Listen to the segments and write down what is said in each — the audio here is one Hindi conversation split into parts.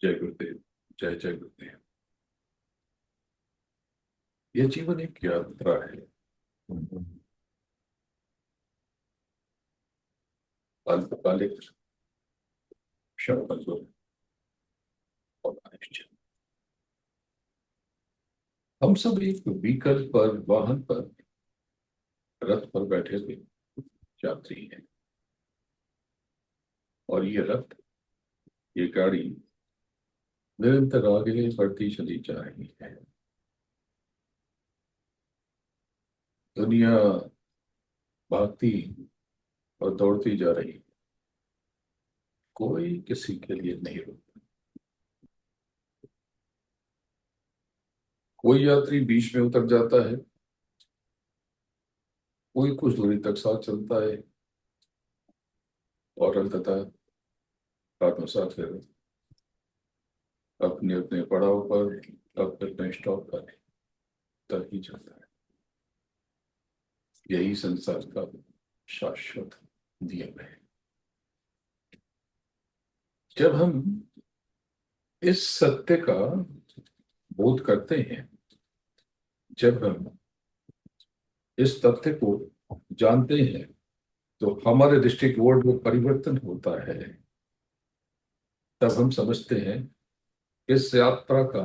जय गुरुदेव। जय जय गुरुदेव। यह जीवन एक यात्रा है। अल्पकालिक, क्षणभंगुर और अनिश्चित। हम सब एक व्हीकल पर, वाहन पर, रथ पर बैठे हुए यात्री हैं। और ये रथ, ये गाड़ी निरंतर आगे बढ़ती चली जा रही है। दुनिया भागती और दौड़ती जा रही है। कोई किसी के लिए नहीं रुकता। कोई यात्री बीच में उतर जाता है, कोई कुछ दूरी तक साथ चलता है और अंततः आत्मसात फिर अपने अपने पड़ाव पर, अपने अपने स्टॉप पर तक ही चलता है। यही संसार का शाश्वत नियम है। जब हम इस सत्य का बोध करते हैं, जब हम इस तथ्य को जानते हैं, तो हमारे दृष्टिकोण में परिवर्तन होता है। तब हम समझते हैं इस यात्रा का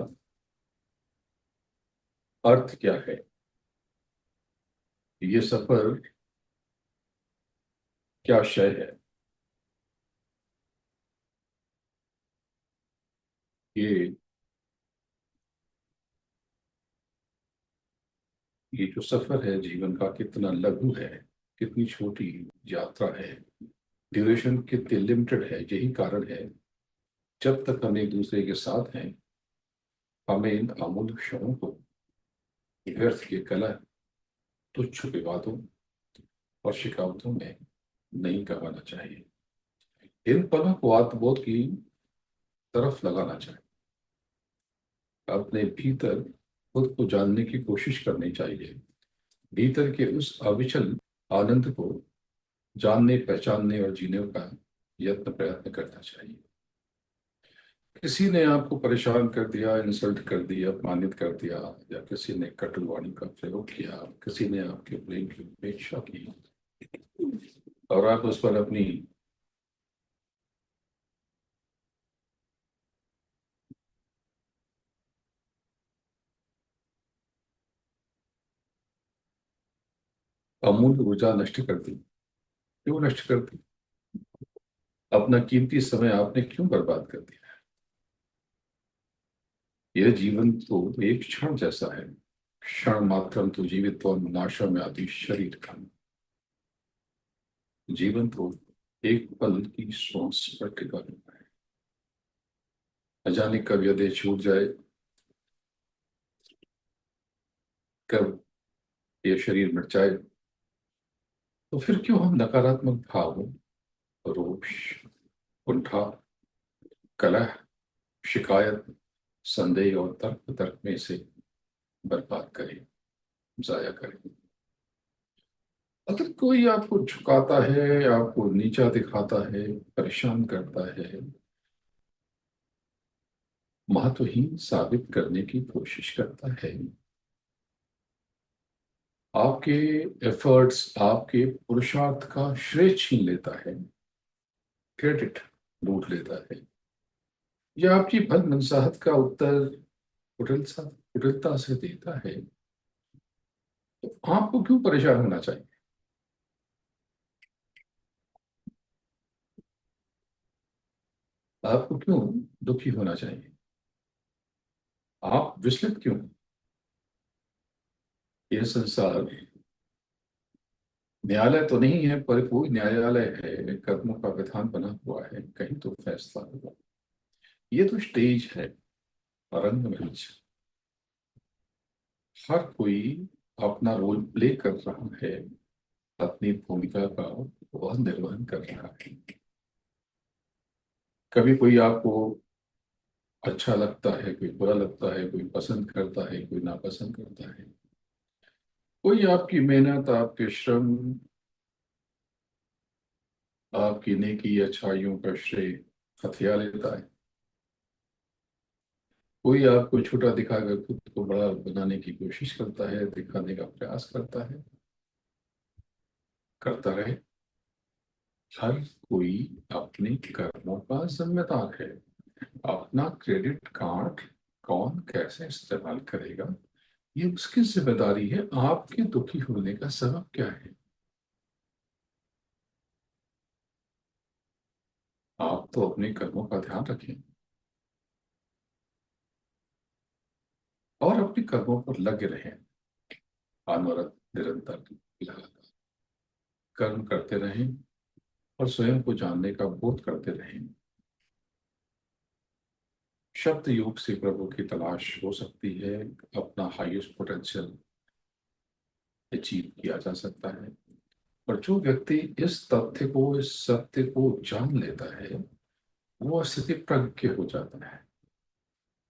अर्थ क्या है। ये सफर क्या शय है। ये ये जो सफर है जीवन का, कितना लघु है, कितनी छोटी यात्रा है। ड्यूरेशन कितनी लिमिटेड है। यही कारण है, जब तक हम एक दूसरे के साथ हैं, हमें इन अमूल्य क्षणों को व्यर्थ के कला, तुच्छ विवादों और शिकावतों में नहीं गंवाना चाहिए। इन पलों को आत्मबोध की तरफ लगाना चाहिए। अपने भीतर खुद को जानने की कोशिश करनी चाहिए। भीतर के उस अविचल आनंद को जानने, पहचानने और जीने का यत्न प्रयत्न करना चाहिए। किसी ने आपको परेशान कर दिया, इंसल्ट कर दिया, अपमानित कर दिया, या किसी ने कटुवाणी का प्रयोग किया, किसी ने आपके प्रेम की उपेक्षा की, और आप उस पर अपनी अमूल्य ऊर्जा नष्ट कर दी। क्यों नष्ट कर दी? अपना कीमती समय आपने क्यों बर्बाद कर दिया? यह जीवन तो एक क्षण जैसा है। क्षण मात्रम तो जीवित और नाशम आदि शरीर का। जीवन तो एक पल की श्वास पर टिका रहता है। अजाने कब यह देह छूट जाए, कब यह शरीर मिट जाए, तो फिर क्यों हम नकारात्मक भावों, रोष, कुंठा, कलह, शिकायत, संदेह और तर्क तर्क में से बर्बाद करें, जाया करें। अगर कोई आपको झुकाता है, आपको नीचा दिखाता है, परेशान करता है, महत्वहीन साबित करने की कोशिश करता है, आपके एफर्ट्स, आपके पुरुषार्थ का श्रेय छीन लेता है, क्रेडिट लूट लेता है, या आपकी भल मनसाहत का उत्तर कुटिलता से देता है, तो आपको क्यों परेशान होना चाहिए? आपको क्यों दुखी होना चाहिए? आप विचलित क्यों? यह संसार न्यायालय तो नहीं है, पर कोई न्यायालय है। कर्मों का विधान बना हुआ है, कहीं तो फैसला होगा। ये तो स्टेज है, रंगमंच। हर कोई अपना रोल प्ले कर रहा है, अपनी भूमिका का वह निर्वहन कर रहा है। कभी कोई आपको अच्छा लगता है, कोई बुरा लगता है, कोई पसंद करता है, कोई नापसंद करता है। कोई आपकी मेहनत, आपके श्रम, आपकी नेकी, अच्छाइयों का श्रेय हथिया लेता है। कोई आपको छोटा दिखाकर खुद को बड़ा बनाने की कोशिश करता है, दिखाने का प्रयास करता है। करता रहे। हर कोई अपने कर्मों का जिम्मेदार है। अपना क्रेडिट कार्ड कौन कैसे इस्तेमाल करेगा, ये उसकी जिम्मेदारी है। आपके दुखी होने का सबब क्या है? आप तो अपने कर्मों का ध्यान रखें और अपने कर्मों पर लगे रहें। अनवरत, निरंतर, लगातार कर्म करते रहें और स्वयं को जानने का बोध करते रहें। शब्द योग से प्रभु की तलाश हो सकती है। अपना हाईएस्ट पोटेंशियल अचीव किया जा सकता है। और जो व्यक्ति इस तथ्य को, इस सत्य को जान लेता है, वो स्थिति प्रज्ञ हो जाता है।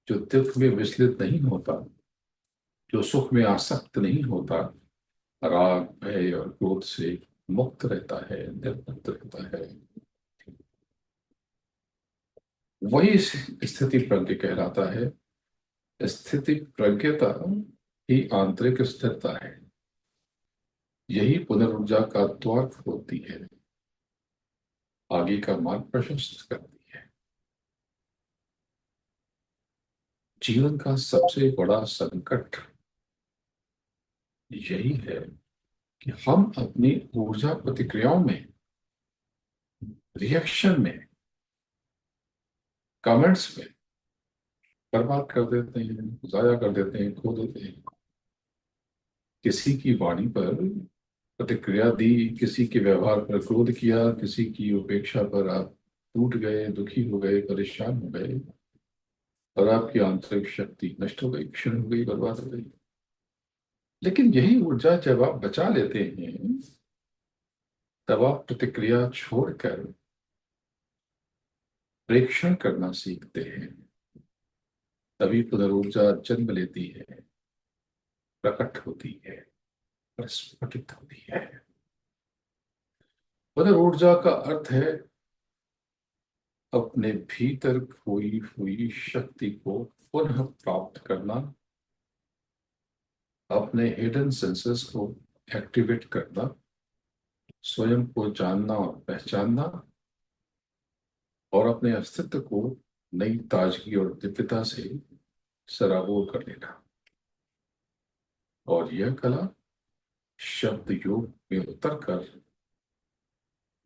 जो दुख में विचलित नहीं होता, जो सुख में आसक्त नहीं होता, राग, भय और क्रोध से मुक्त रहता है, निर्मुक्त रहता है, वही स्थिति प्रज्ञ कहलाता है। स्थिति प्रज्ञता ही आंतरिक स्थिरता है। यही पुनर्ऊर्जा का द्वार खोलती है, आगे का मार्ग प्रशस्त करती है। जीवन का सबसे बड़ा संकट यही है कि हम अपनी ऊर्जा प्रतिक्रियाओं में, रिएक्शन में, कमेंट्स में बर्बाद कर देते हैं, जाया कर देते हैं, खो देते हैं। किसी की वाणी पर प्रतिक्रिया दी, किसी के व्यवहार पर क्रोध किया, किसी की उपेक्षा पर आप टूट गए, दुखी हो गए, परेशान हो गए, और आपकी आंतरिक शक्ति नष्ट हो गई, क्षीण हो गई, बर्बाद हो गई। लेकिन यही ऊर्जा जब आप बचा लेते हैं, तब आप प्रतिक्रिया छोड़कर प्रेक्षण करना सीखते हैं। तभी पुनर्ऊर्जा जन्म लेती है, प्रकट होती है, प्रस्फुटित होती है। पुनर्ऊर्जा का अर्थ है अपने भीतर खोई हुई शक्ति को पुनः प्राप्त करना, अपने हिडन सेंसेस को एक्टिवेट करना, स्वयं को जानना और पहचानना, और अपने अस्तित्व को नई ताजगी और दिव्यता से सराबोर कर लेना। और यह कला शब्द योग में उतरकर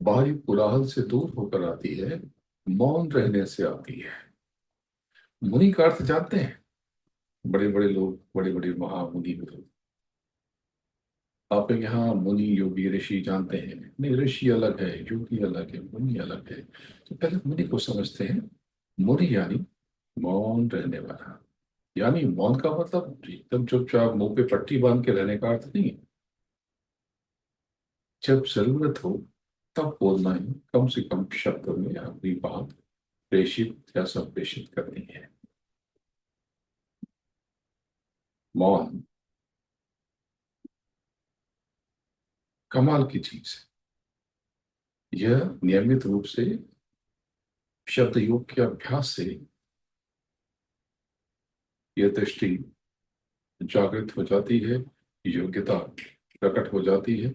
बाहरी कोलाहल से दूर होकर आती है, मौन रहने से आती है। मुनि का अर्थ जानते हैं? बड़े बड़े लोग, बड़े बड़े महामुनि लोग। आप यहाँ मुनि, योगी, ऋषि जानते हैं? नहीं, ऋषि अलग है, योगी अलग है, मुनि अलग है। तो पहले मुनि को समझते हैं। मुनि यानी मौन रहने वाला। यानी मौन का मतलब एकदम चुपचाप मुंह पे पट्टी बांध के रहने का अर्थ नहीं है। जब जरूरत हो तब बोलना है, कम से कम शब्दों में अपनी बात प्रेषित या संप्रेषित करनी है। मौन कमाल की चीज है। यह नियमित रूप से शब्द योग के अभ्यास से यह दृष्टि जागृत हो जाती है, योग्यता प्रकट हो जाती है।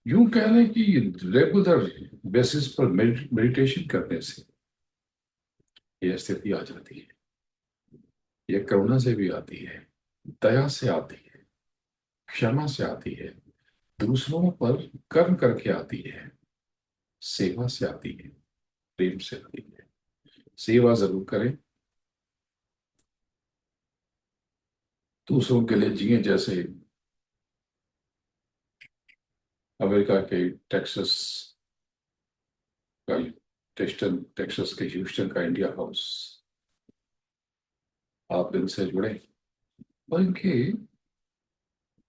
यूं कह लें कि रेगुलर बेसिस पर मेडिटेशन करने से यह स्थिति आ जाती है। यह करुणा से भी आती है, दया से आती है, क्षमा से आती है, दूसरों पर कर्म करके आती है, सेवा से आती है, प्रेम से आती है। सेवा जरूर करें, दूसरों के लिए जिए। जैसे अमेरिका के टेक्सास का, टेक्सास के ह्यूस्टन का इंडिया हाउस, आप इनसे जुड़े और इनके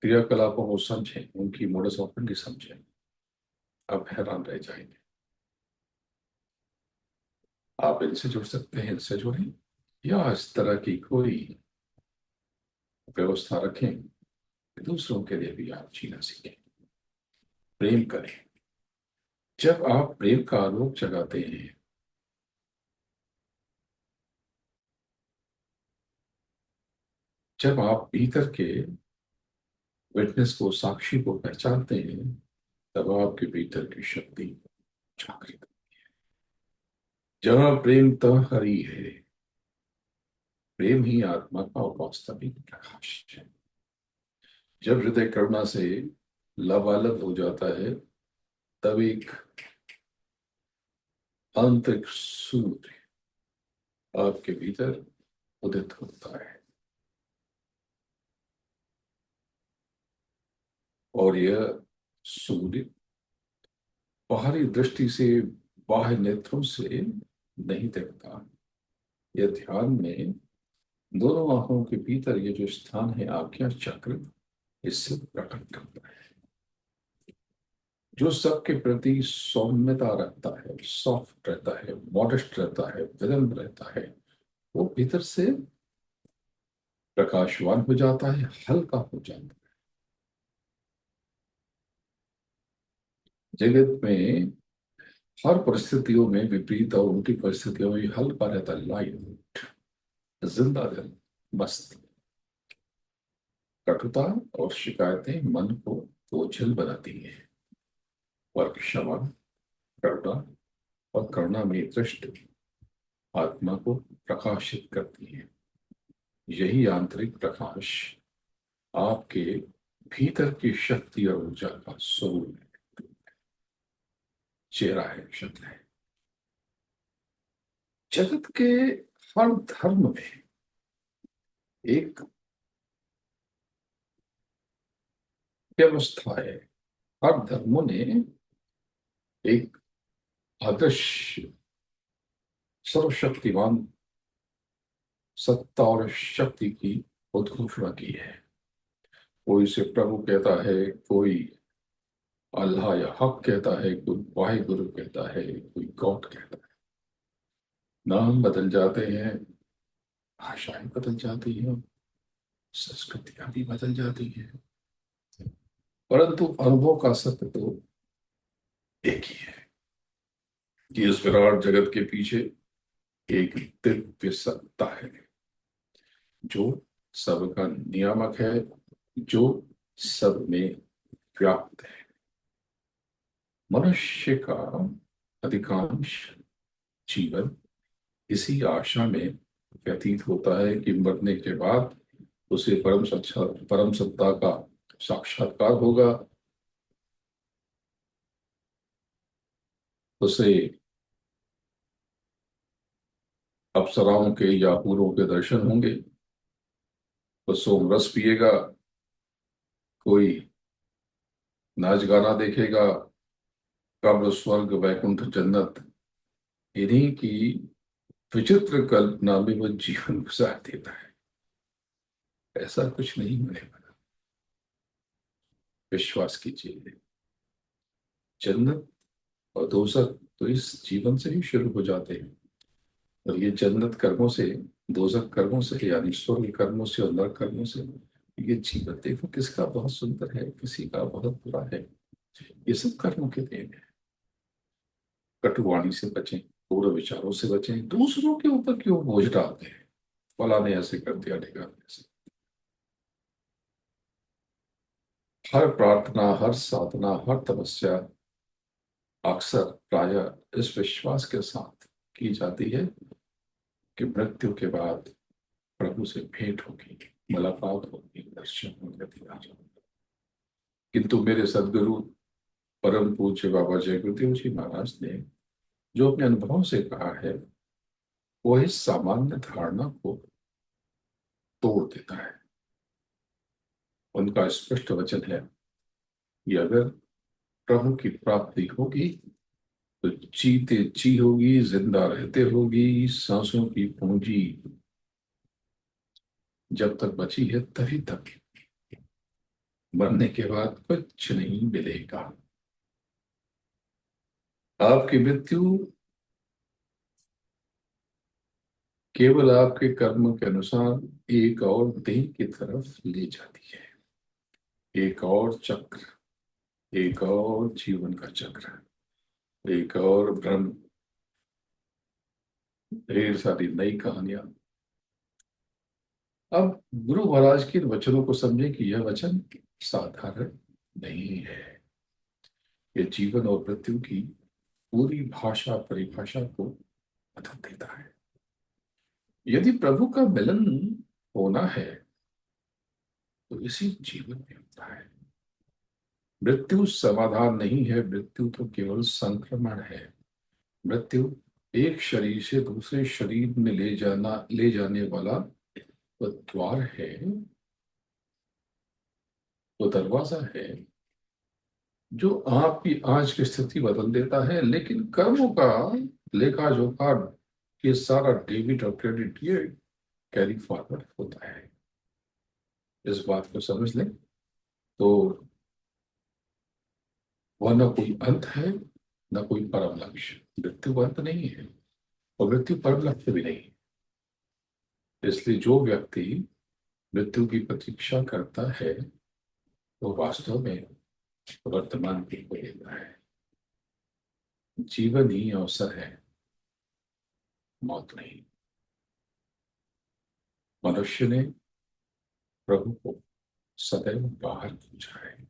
क्रियाकलापों को समझें, उनकी मोडस ऑपरेंडी समझें। आप हैरान रह जाएंगे। आप इनसे जुड़ सकते हैं, इनसे जुड़ें, या इस तरह की कोई व्यवस्था रखें कि दूसरों के लिए भी आप जीना सीखें, प्रेम करें। जब आप प्रेम का आलोक जगाते हैं, जब आप भीतर के विटनेस को, साक्षी को पहचानते हैं, तब आपके भीतर की शक्ति जागृत। जहाँ प्रेम तह हरि है, प्रेम ही आत्मा का वास्तविक प्रकाश है। जब हृदय करुणा से लबालब हो जाता है, तब एक आंतरिक सूर्य आपके भीतर उदित होता है। और यह सूर्य बाहरी दृष्टि से, बाह्य नेत्रों से नहीं दिखता। यह ध्यान में दोनों आंखों के भीतर ये जो स्थान है, आज्ञा चक्र, इससे प्रकट होता है। जो सबके प्रति सौम्यता रखता है, सॉफ्ट रहता है, मॉडेस्ट रहता है, विनम्र रहता है, वो भीतर से प्रकाशवान हो जाता है, हल्का हो जाता है। जगत में हर परिस्थितियों में, विपरीत और उल्टी परिस्थितियों में हल्का रहता है, लाइट, जिंदा दिल, मस्त। कटुता और शिकायतें मन को बोझिल बनाती हैं, और क्षमा, करुणा और करुणा में दृष्टि आत्मा को प्रकाशित करती है। यही आंतरिक प्रकाश आपके भीतर की शक्ति और ऊर्जा का स्वरूप है, चेहरा है, शक्ल है। जगत के हर धर्म में एक व्यवस्था है। हर धर्मों ने एक आदर्श सर्वशक्तिमान सत्ता और शक्ति की उद्घोषणा की है। कोई इसे प्रभु कहता है, कोई अल्लाह या हक कहता है, कोई वाहिगुरु कहता है, कोई गॉड कहता है। नाम बदल जाते हैं, भाषाएं बदल जाती हैं, संस्कृतियां भी बदल जाती हैं, परंतु अनुभव का सत्य तो एक ही है कि इस विराट जगत के पीछे एक दिव्य सत्ता है, जो सबका नियामक है, जो सब में व्याप्त है। मनुष्य का अधिकांश जीवन इसी आशा में व्यतीत होता है कि मरने के बाद उसे परम सत्ता का साक्षात्कार होगा, उसे अप्सराओं के या हूरों के दर्शन होंगे, वो सोम रस पिएगा, कोई नाच गाना देखेगा, कब्र, स्वर्ग, वैकुंठ, जन्नत, इन्हीं की विचित्र कल्पना में वो जीवन गुजार देता है। ऐसा कुछ नहीं होने वाला, विश्वास कीजिए। जन्नत और दोजख तो इस जीवन से ही शुरू हो जाते हैं। और ये जन्नत कर्मों से, दोजख कर्मों से, यानी स्वर्ग कर्मों से और नरक कर्मों से, ये जीवन देखो किसका बहुत सुंदर है, किसी का बहुत बुरा है। ये सब कर्मों के देन है। कटुवाणी से बचें, पूर्व विचारों से बचें। दूसरों के ऊपर क्यों बोझ डालते हैं, फलाने ऐसे कर दिया, ढिकाने ऐसे। हर प्रार्थना, हर साधना, हर तपस्या अक्सर प्रायः इस विश्वास के साथ की जाती है कि मृत्यु के बाद प्रभु से भेंट होगी, मुलाकात होगी, दर्शन होंगे, दीदार होगा। किंतु मेरे सदगुरु परम पूज्य बाबा जय गुरुदेव जी महाराज ने जो अपने अनुभव से कहा है, वो इस सामान्य धारणा को तोड़ देता है। उनका स्पष्ट वचन है कि अगर प्रभु की प्राप्ति होगी तो जीते जी होगी, जिंदा रहते होगी। सांसों की पूंजी जब तक बची है तभी तक, मरने के बाद कुछ नहीं मिलेगा। आपकी मृत्यु केवल आपके कर्म के अनुसार एक और देह की तरफ ले जाती है। एक और चक्र, एक और जीवन का चक्र, एक और भ्रम, ढेर सारी नई कहानियां अब गुरु महाराज के इन वचनों को समझें कि यह वचन साधारण नहीं है। यह जीवन और मृत्यु की पूरी भाषा परिभाषा को बदल देता है। यदि प्रभु का मिलन होना है तो इसी जीवन में होता है। मृत्यु समाधान नहीं है, मृत्यु तो केवल संक्रमण है। मृत्यु एक शरीर से दूसरे शरीर में ले जाने वाला वो द्वार है, वो दरवाजा है जो आपकी आज की स्थिति बदल देता है। लेकिन कर्मों का लेखा जोखा, ये सारा डेबिट और क्रेडिट ये कैरी फॉरवर्ड होता है। इस बात को समझ लें तो वह न कोई अंत है, न कोई परम लक्ष्य। मृत्यु अंत नहीं है और मृत्यु परम लक्ष्य भी नहीं है। इसलिए जो व्यक्ति मृत्यु की प्रतीक्षा करता है वो वास्तव में वर्तमान को खो देता है। जीवन ही अवसर है, मौत नहीं। मनुष्य ने प्रभु को सदैव बाहर खोजा है।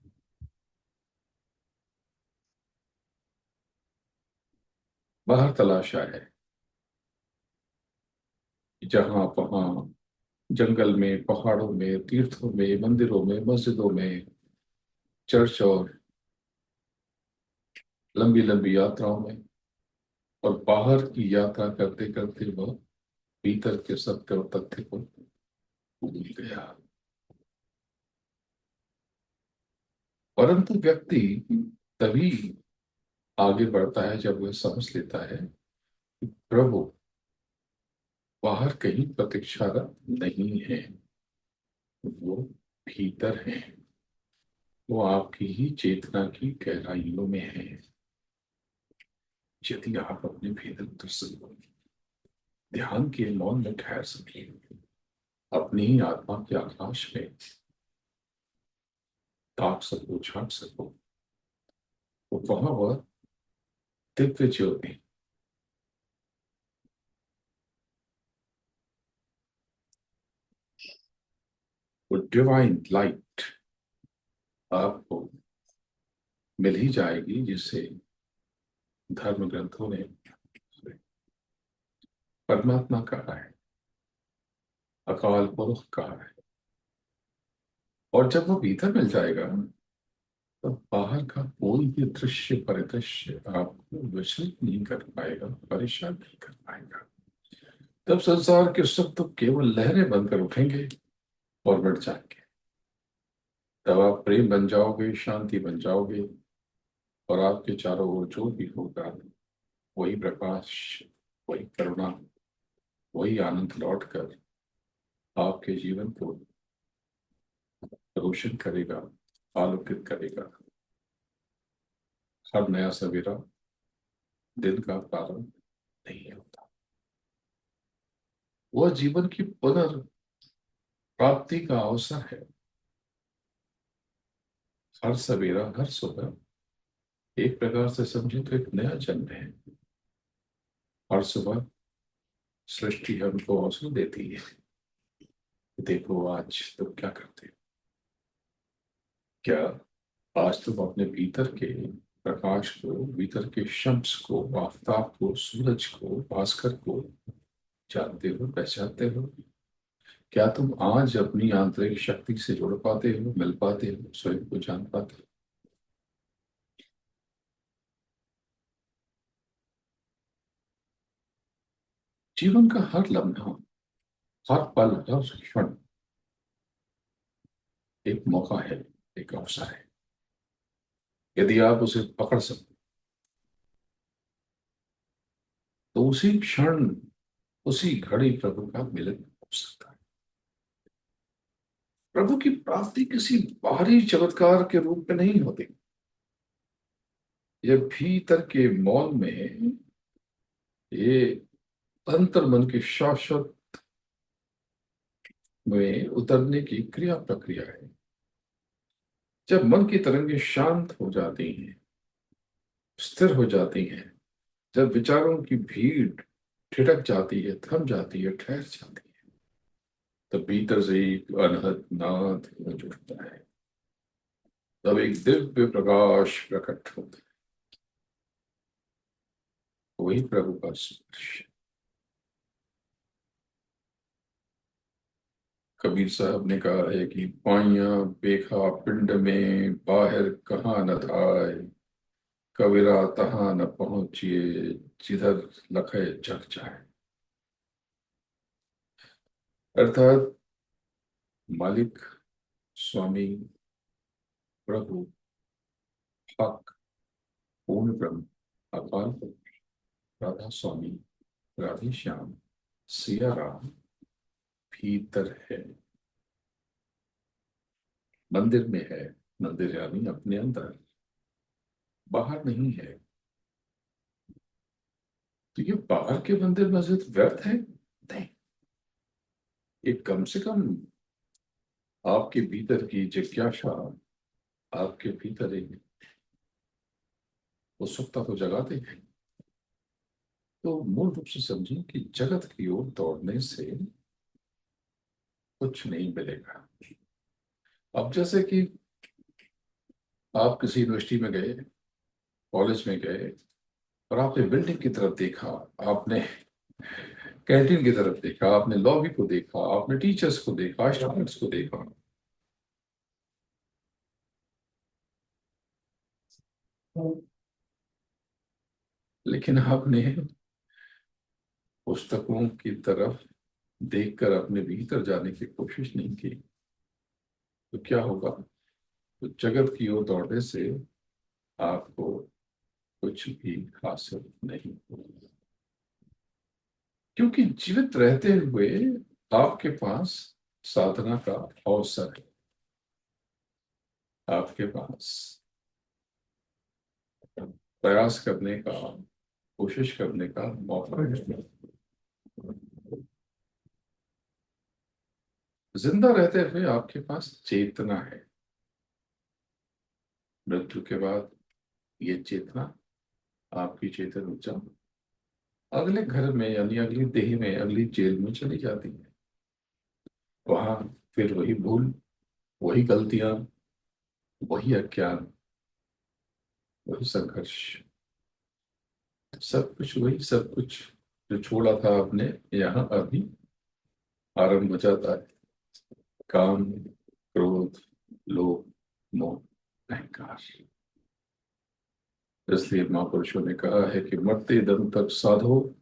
बाहर तलाशा है, जहां वहां, जंगल में, पहाड़ों में, तीर्थों में, मंदिरों में, मस्जिदों में, चर्च और लंबी लंबी यात्राओं में। और बाहर की यात्रा करते करते वह भीतर के सत्य और तथ्य को भूल गया। परंतु व्यक्ति तभी आगे बढ़ता है जब वह समझ लेता है कि प्रभु बाहर कहीं प्रतीक्षारत नहीं है, वो भीतर है। वो आपकी ही चेतना की गहराइयों में है। यदि आप अपने भीतर उतर सको, ध्यान के मौन में ठहर सके, अपनी ही आत्मा के आकाश में ताक सको, झांक सको, तो वहां वह दिव्य ज्योति, वो डिवाइन लाइट आपको मिल ही जाएगी, जिसे धर्म ग्रंथों ने परमात्मा कहा है, अकाल पुरुष कहा है। और जब वो भीतर मिल जाएगा तो बाहर का कोई भी दृश्य परिदृश्य आपको विचलित नहीं कर पाएगा, परेशान नहीं कर पाएगा। तब संसार के सुख तो केवल लहरें बनकर उठेंगे और मिट जाएंगे। तब आप प्रेम बन जाओगे, शांति बन जाओगे, और आपके चारों ओर जो भी होगा वही प्रकाश, वही करुणा, वही आनंद लौट कर आपके जीवन को रोशन करेगा, आलोकित करेगा। हर नया सवेरा दिन का प्रारंभ नहीं होता, वह जीवन की पुनर्प्राप्ति का अवसर है। हर सवेरा, हर सुबह एक प्रकार से समझे तो एक नया जन्म है। हर सुबह सृष्टि हमको हौसला देती है, देखो आज तुम क्या करते हो। क्या आज तुम अपने भीतर के प्रकाश को, भीतर के शम्स को, आफताब को, सूरज को, भास्कर को जानते हो, पहचानते हो? क्या तुम आज अपनी आंतरिक शक्ति से जुड़ पाते हो, मिल पाते हो, स्वयं को जान पाते हो? जीवन का हर लम्हा, हर पल, हर क्षण एक मौका है, एक अवसर है। यदि आप उसे पकड़ सको तो उसी क्षण, उसी घड़ी प्रभु का मिलन हो सकता है। प्रभु की प्राप्ति किसी बाहरी चमत्कार के रूप में नहीं होती। ये भीतर के मौन में, ये अंतर मन के शाश्वत में उतरने की क्रिया प्रक्रिया है। जब मन की तरंगें शांत हो जाती हैं, स्थिर हो जाती हैं, जब विचारों की भीड़ ठिठक जाती है, थम जाती है, ठहर जाती है, तब भीतर से एक अनहद नाद गूंज उठता है। तब एक दिव्य प्रकाश प्रकट होता है, वही प्रभु का स्पर्श। कबीर साहब ने कहा है कि पाइया पेखा पिंड में बाहर कहाँ न धाए, कबीरा तहाँ न पहुंचिए जिधर लखे जग जाए। अर्थात मालिक, स्वामी, प्रभु, हक, पूर्ण ब्रह्म, अकाल पुरुष, राधा स्वामी, राधे श्याम, सिया राम भीतर है, मंदिर में है। मंदिर यानी अपने अंदर, बाहर नहीं है। तो ये बाहर के मंदिर मस्जिद व्यर्थ है नहीं। ये कम से कम आपके भीतर की जिज्ञासा, आपके भीतर एक उत्सुकता को जगाते हैं। तो मूल रूप से समझिए कि जगत की ओर दौड़ने से कुछ नहीं मिलेगा। अब जैसे कि आप किसी यूनिवर्सिटी में गए, कॉलेज में गए, और आपने बिल्डिंग की तरफ देखा, आपने कैंटीन की तरफ देखा, आपने लॉबी को देखा, आपने टीचर्स को देखा, स्टूडेंट्स को देखा, लेकिन आपने पुस्तकों की तरफ देखकर अपने भीतर जाने की कोशिश नहीं की। तो क्या होगा? तो जगत की ओर दौड़ने से आपको कुछ भी हासिल नहीं होगा, क्योंकि जीवित रहते हुए आपके पास साधना का अवसर है, आपके पास प्रयास करने का, कोशिश करने का मौका है। जिंदा रहते हुए आपके पास चेतना है। मृत्यु के बाद ये चेतना, आपकी चेतन ऊर्जा अगले घर में यानी अगली देह में, अगली जेल में चली जाती है। वहां फिर वही भूल, वही गलतियां, वही अज्ञान, वही संघर्ष, सब कुछ वही, सब कुछ जो छोड़ा था आपने, यहाँ अभी आरंभ हो जाता है। काम, क्रोध, लोभ, मोह, अहंकार। इसलिए महापुरुषों ने कहा है कि मरते दम तक साधो,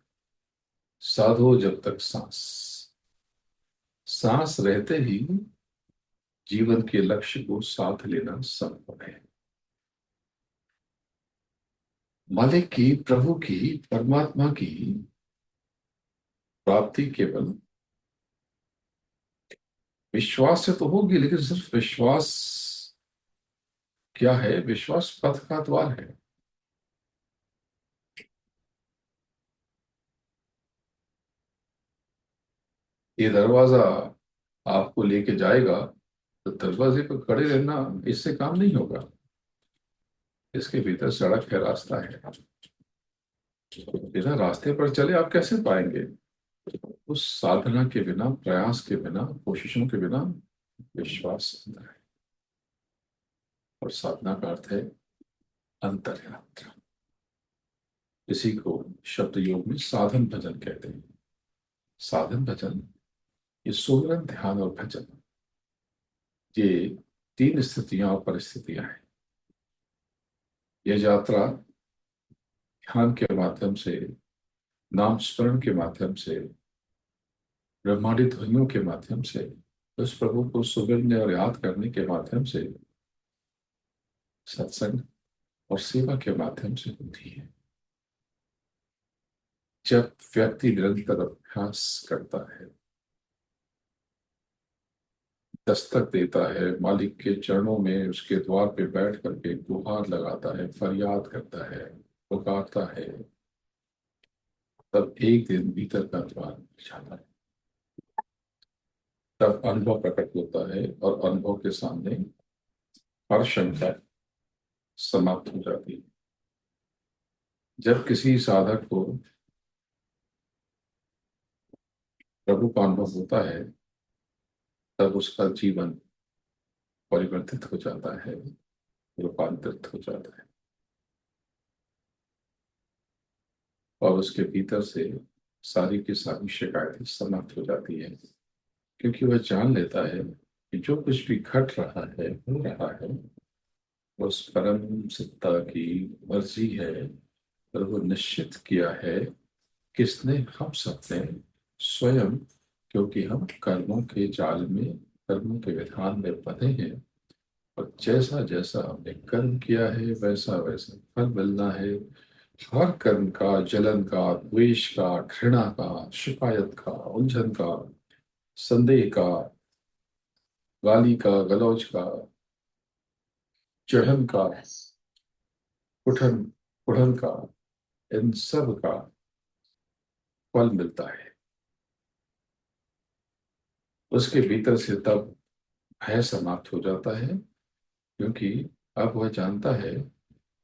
साधो जब तक सांस। सांस रहते ही जीवन के लक्ष्य को साथ लेना संभव है। मालिक की, प्रभु की, परमात्मा की प्राप्ति केवल विश्वास से तो होगी, लेकिन सिर्फ विश्वास क्या है? विश्वास पथ का द्वार है। ये दरवाजा आपको लेके जाएगा, तो दरवाजे पर खड़े रहना इससे काम नहीं होगा। इसके भीतर सड़क है, रास्ता है। बिना रास्ते पर चले आप कैसे पाएंगे? उस साधना के बिना, प्रयास के बिना, कोशिशों के बिना विश्वास अंदर है। और साधना का अर्थ है अंतर यात्रा। इसी को शब्द योग में साधन भजन कहते हैं। साधन भजन, ये सुमिरन, ध्यान और भजन, ये तीन स्थितियां और परिस्थितियां हैं। यह यात्रा ध्यान के माध्यम से, नाम स्मरण के माध्यम से, ब्रह्मांडी ध्वनियों के माध्यम से, उस प्रभु को सुमिरने और याद करने के माध्यम से, सत्संग और सेवा के माध्यम से होती है। जब व्यक्ति निरंतर अभ्यास करता है, दस्तक देता है, मालिक के चरणों में उसके द्वार पे बैठ करके गुहार लगाता है, फरियाद करता है, पुकारता है, तब एक दिन भीतर का द्वार खुल जाता है। तब अनुभव प्रकट होता है, और अनुभव के सामने हर शंका समाप्त हो जाती है। जब किसी साधक को प्रभु का अनुभव होता है, तब उसका जीवन परिवर्तित हो जाता है, रूपांतरित हो जाता है, और उसके भीतर से सारी की सारी शिकायतें समाप्त हो जाती है। क्योंकि वह जान लेता है कि जो कुछ भी घट रहा है, हो रहा है, उस परम सत्ता की मर्जी है, और वो निश्चित किया है किसने? हम सब ने स्वयं। क्योंकि हम कर्मों के जाल में, कर्मों के विधान में बंधे हैं, और जैसा जैसा हमने कर्म किया है वैसा वैसा फल मिलना है। हर कर्म का, जलन का, द्वेष का, घृणा का, शिकायत का, उलझन का, संदेह का, गाली का, गलौज का, चढ़न का, उठन उड़न का, इन सब का फल मिलता है। उसके भीतर से तब भय समाप्त हो जाता है, क्योंकि अब वह जानता है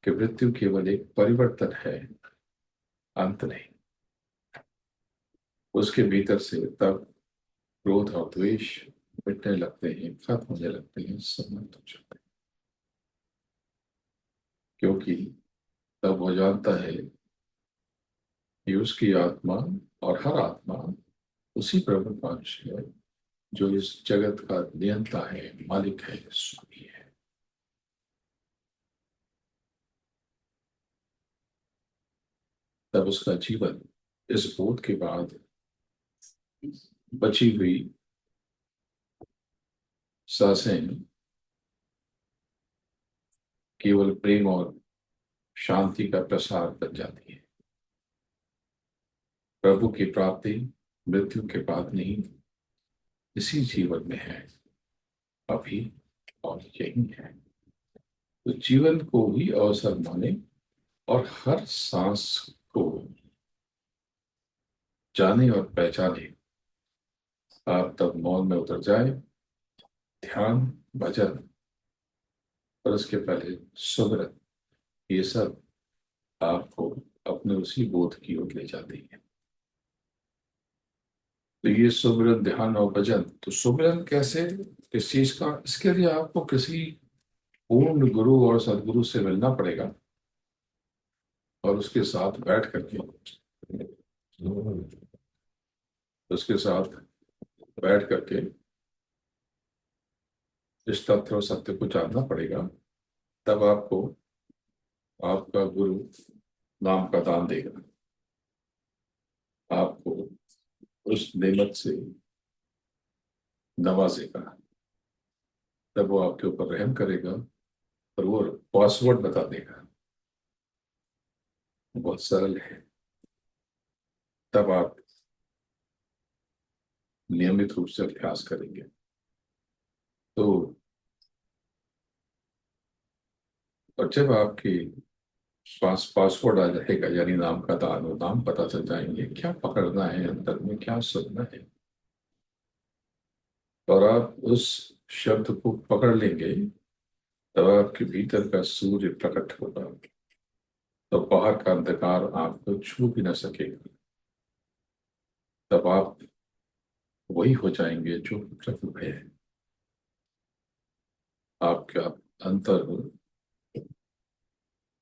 कि मृत्यु केवल एक परिवर्तन है, अंत नहीं। उसके भीतर से तब क्रोध और द्वेष मिटने लगते हैं, खत्म होने लगते हैं, समाप्त हो जाते हैं। क्योंकि तब वो जानता है कि उसकी आत्मा और हर आत्मा उसी प्रभु का अंश है, जो इस जगत का नियंता है, मालिक है, स्वामी है। तब उसका जीवन इस बोध के बाद बची हुई सांसें केवल प्रेम और शांति का प्रसार बन जाती है। प्रभु की प्राप्ति मृत्यु के बाद नहीं, इसी जीवन में है, अभी, और यही है। तो जीवन को ही अवसर माने, और हर सांस को जाने और पहचाने। आप तब मौन में उतर जाए, ध्यान, भजन, और उसके पहले सुमिरन, ये सब आपको अपने उसी बोध की ओर ले जाती है। तो ये सुमिरन, ध्यान और भजन, तो सुमिरन कैसे, किस चीज का? इसके लिए आपको किसी पूर्ण गुरु और सदगुरु से मिलना पड़ेगा, और उसके साथ बैठ करके, उसके साथ बैठ करके इस तथ्य और सत्य को जानना पड़ेगा। तब आपको आपका गुरु नाम का दान देगा, आपको उस नेमत से नवाजेगा। तब वो आपके ऊपर रहम करेगा, और वो पासवर्ड बता देगा, बहुत सरल है। तब आप नियमित रूप से अभ्यास करेंगे, तो और जब आपके पास पासवर्ड आ जाएगा, यानी नाम का दान, और नाम पता चल जाएंगे, क्या पकड़ना है अंदर में, क्या सुनना है, और आप उस शब्द को पकड़ लेंगे, तब आपके भीतर का सूर्य प्रकट होगा। तो बाहर का अंधकार आपको छू भी ना सकेगा। तब आप वही हो जाएंगे जो प्रभु है। आपका अंतर,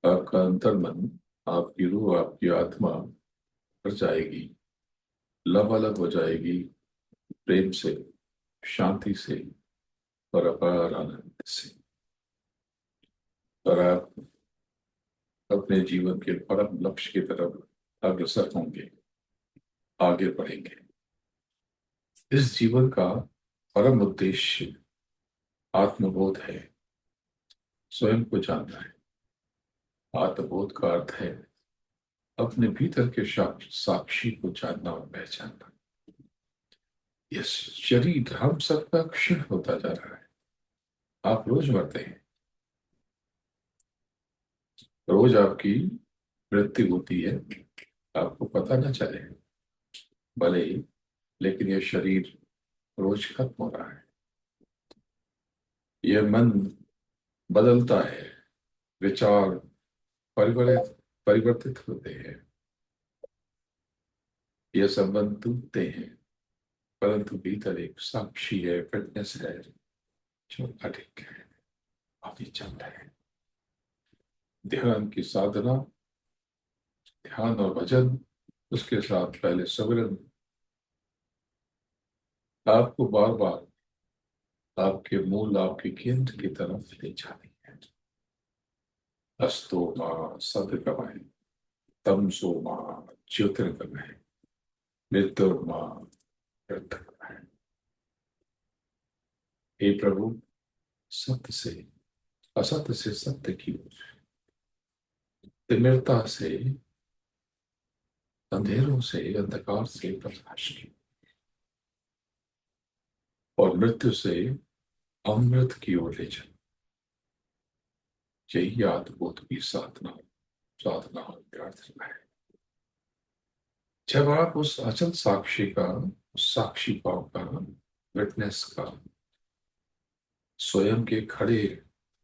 आपका अंतर मन, आपकी रूह, आपकी आत्मा भर जाएगी, लबालब हो जाएगी, प्रेम से, शांति से, और अपार आनंद से। और आप अपने जीवन के परम लक्ष्य की तरफ अग्रसर होंगे, आगे बढ़ेंगे। इस जीवन का परम उद्देश्य आत्मबोध है, स्वयं को जानना है। आत्मबोध का अर्थ है अपने भीतर के साक्षी को जानना और पहचानना। यह शरीर हम सबका क्षीण होता जा रहा है। आप रोज मरते हैं, रोज आपकी मृत्यु होती है, आपको पता न चले भले ही, लेकिन यह शरीर रोज खत्म हो रहा है। यह मन बदलता है, विचार परिवर्तित परिवर्तित होते हैं, यह संबंध टूटते हैं, परंतु भीतर एक साक्षी है, फिटनेस है, जो अधिक है, काफी चल रहा है। ध्यान की साधना, ध्यान और भजन, उसके साथ पहले सिमरन आपको बार बार आपके मूल, आपके केंद्र की तरफ ले जाती है। अस्तो मां सदगमय, तमसो मां ज्योतिर्गमय, मृत्युर्मां मृतंगमय। हे प्रभु, सत्य से असत्य से सत्य की ओर, तिमिरता से, अंधेरों से, अंधकार से प्रकाश की, और मृत्यु से अमृत की ओर ले चलो। यही आत्मबोध की साधना, साधना और प्रार्थना है। जब आप उस अचल साक्षी का, उस साक्षी भाव का, विटनेस का, स्वयं के खड़े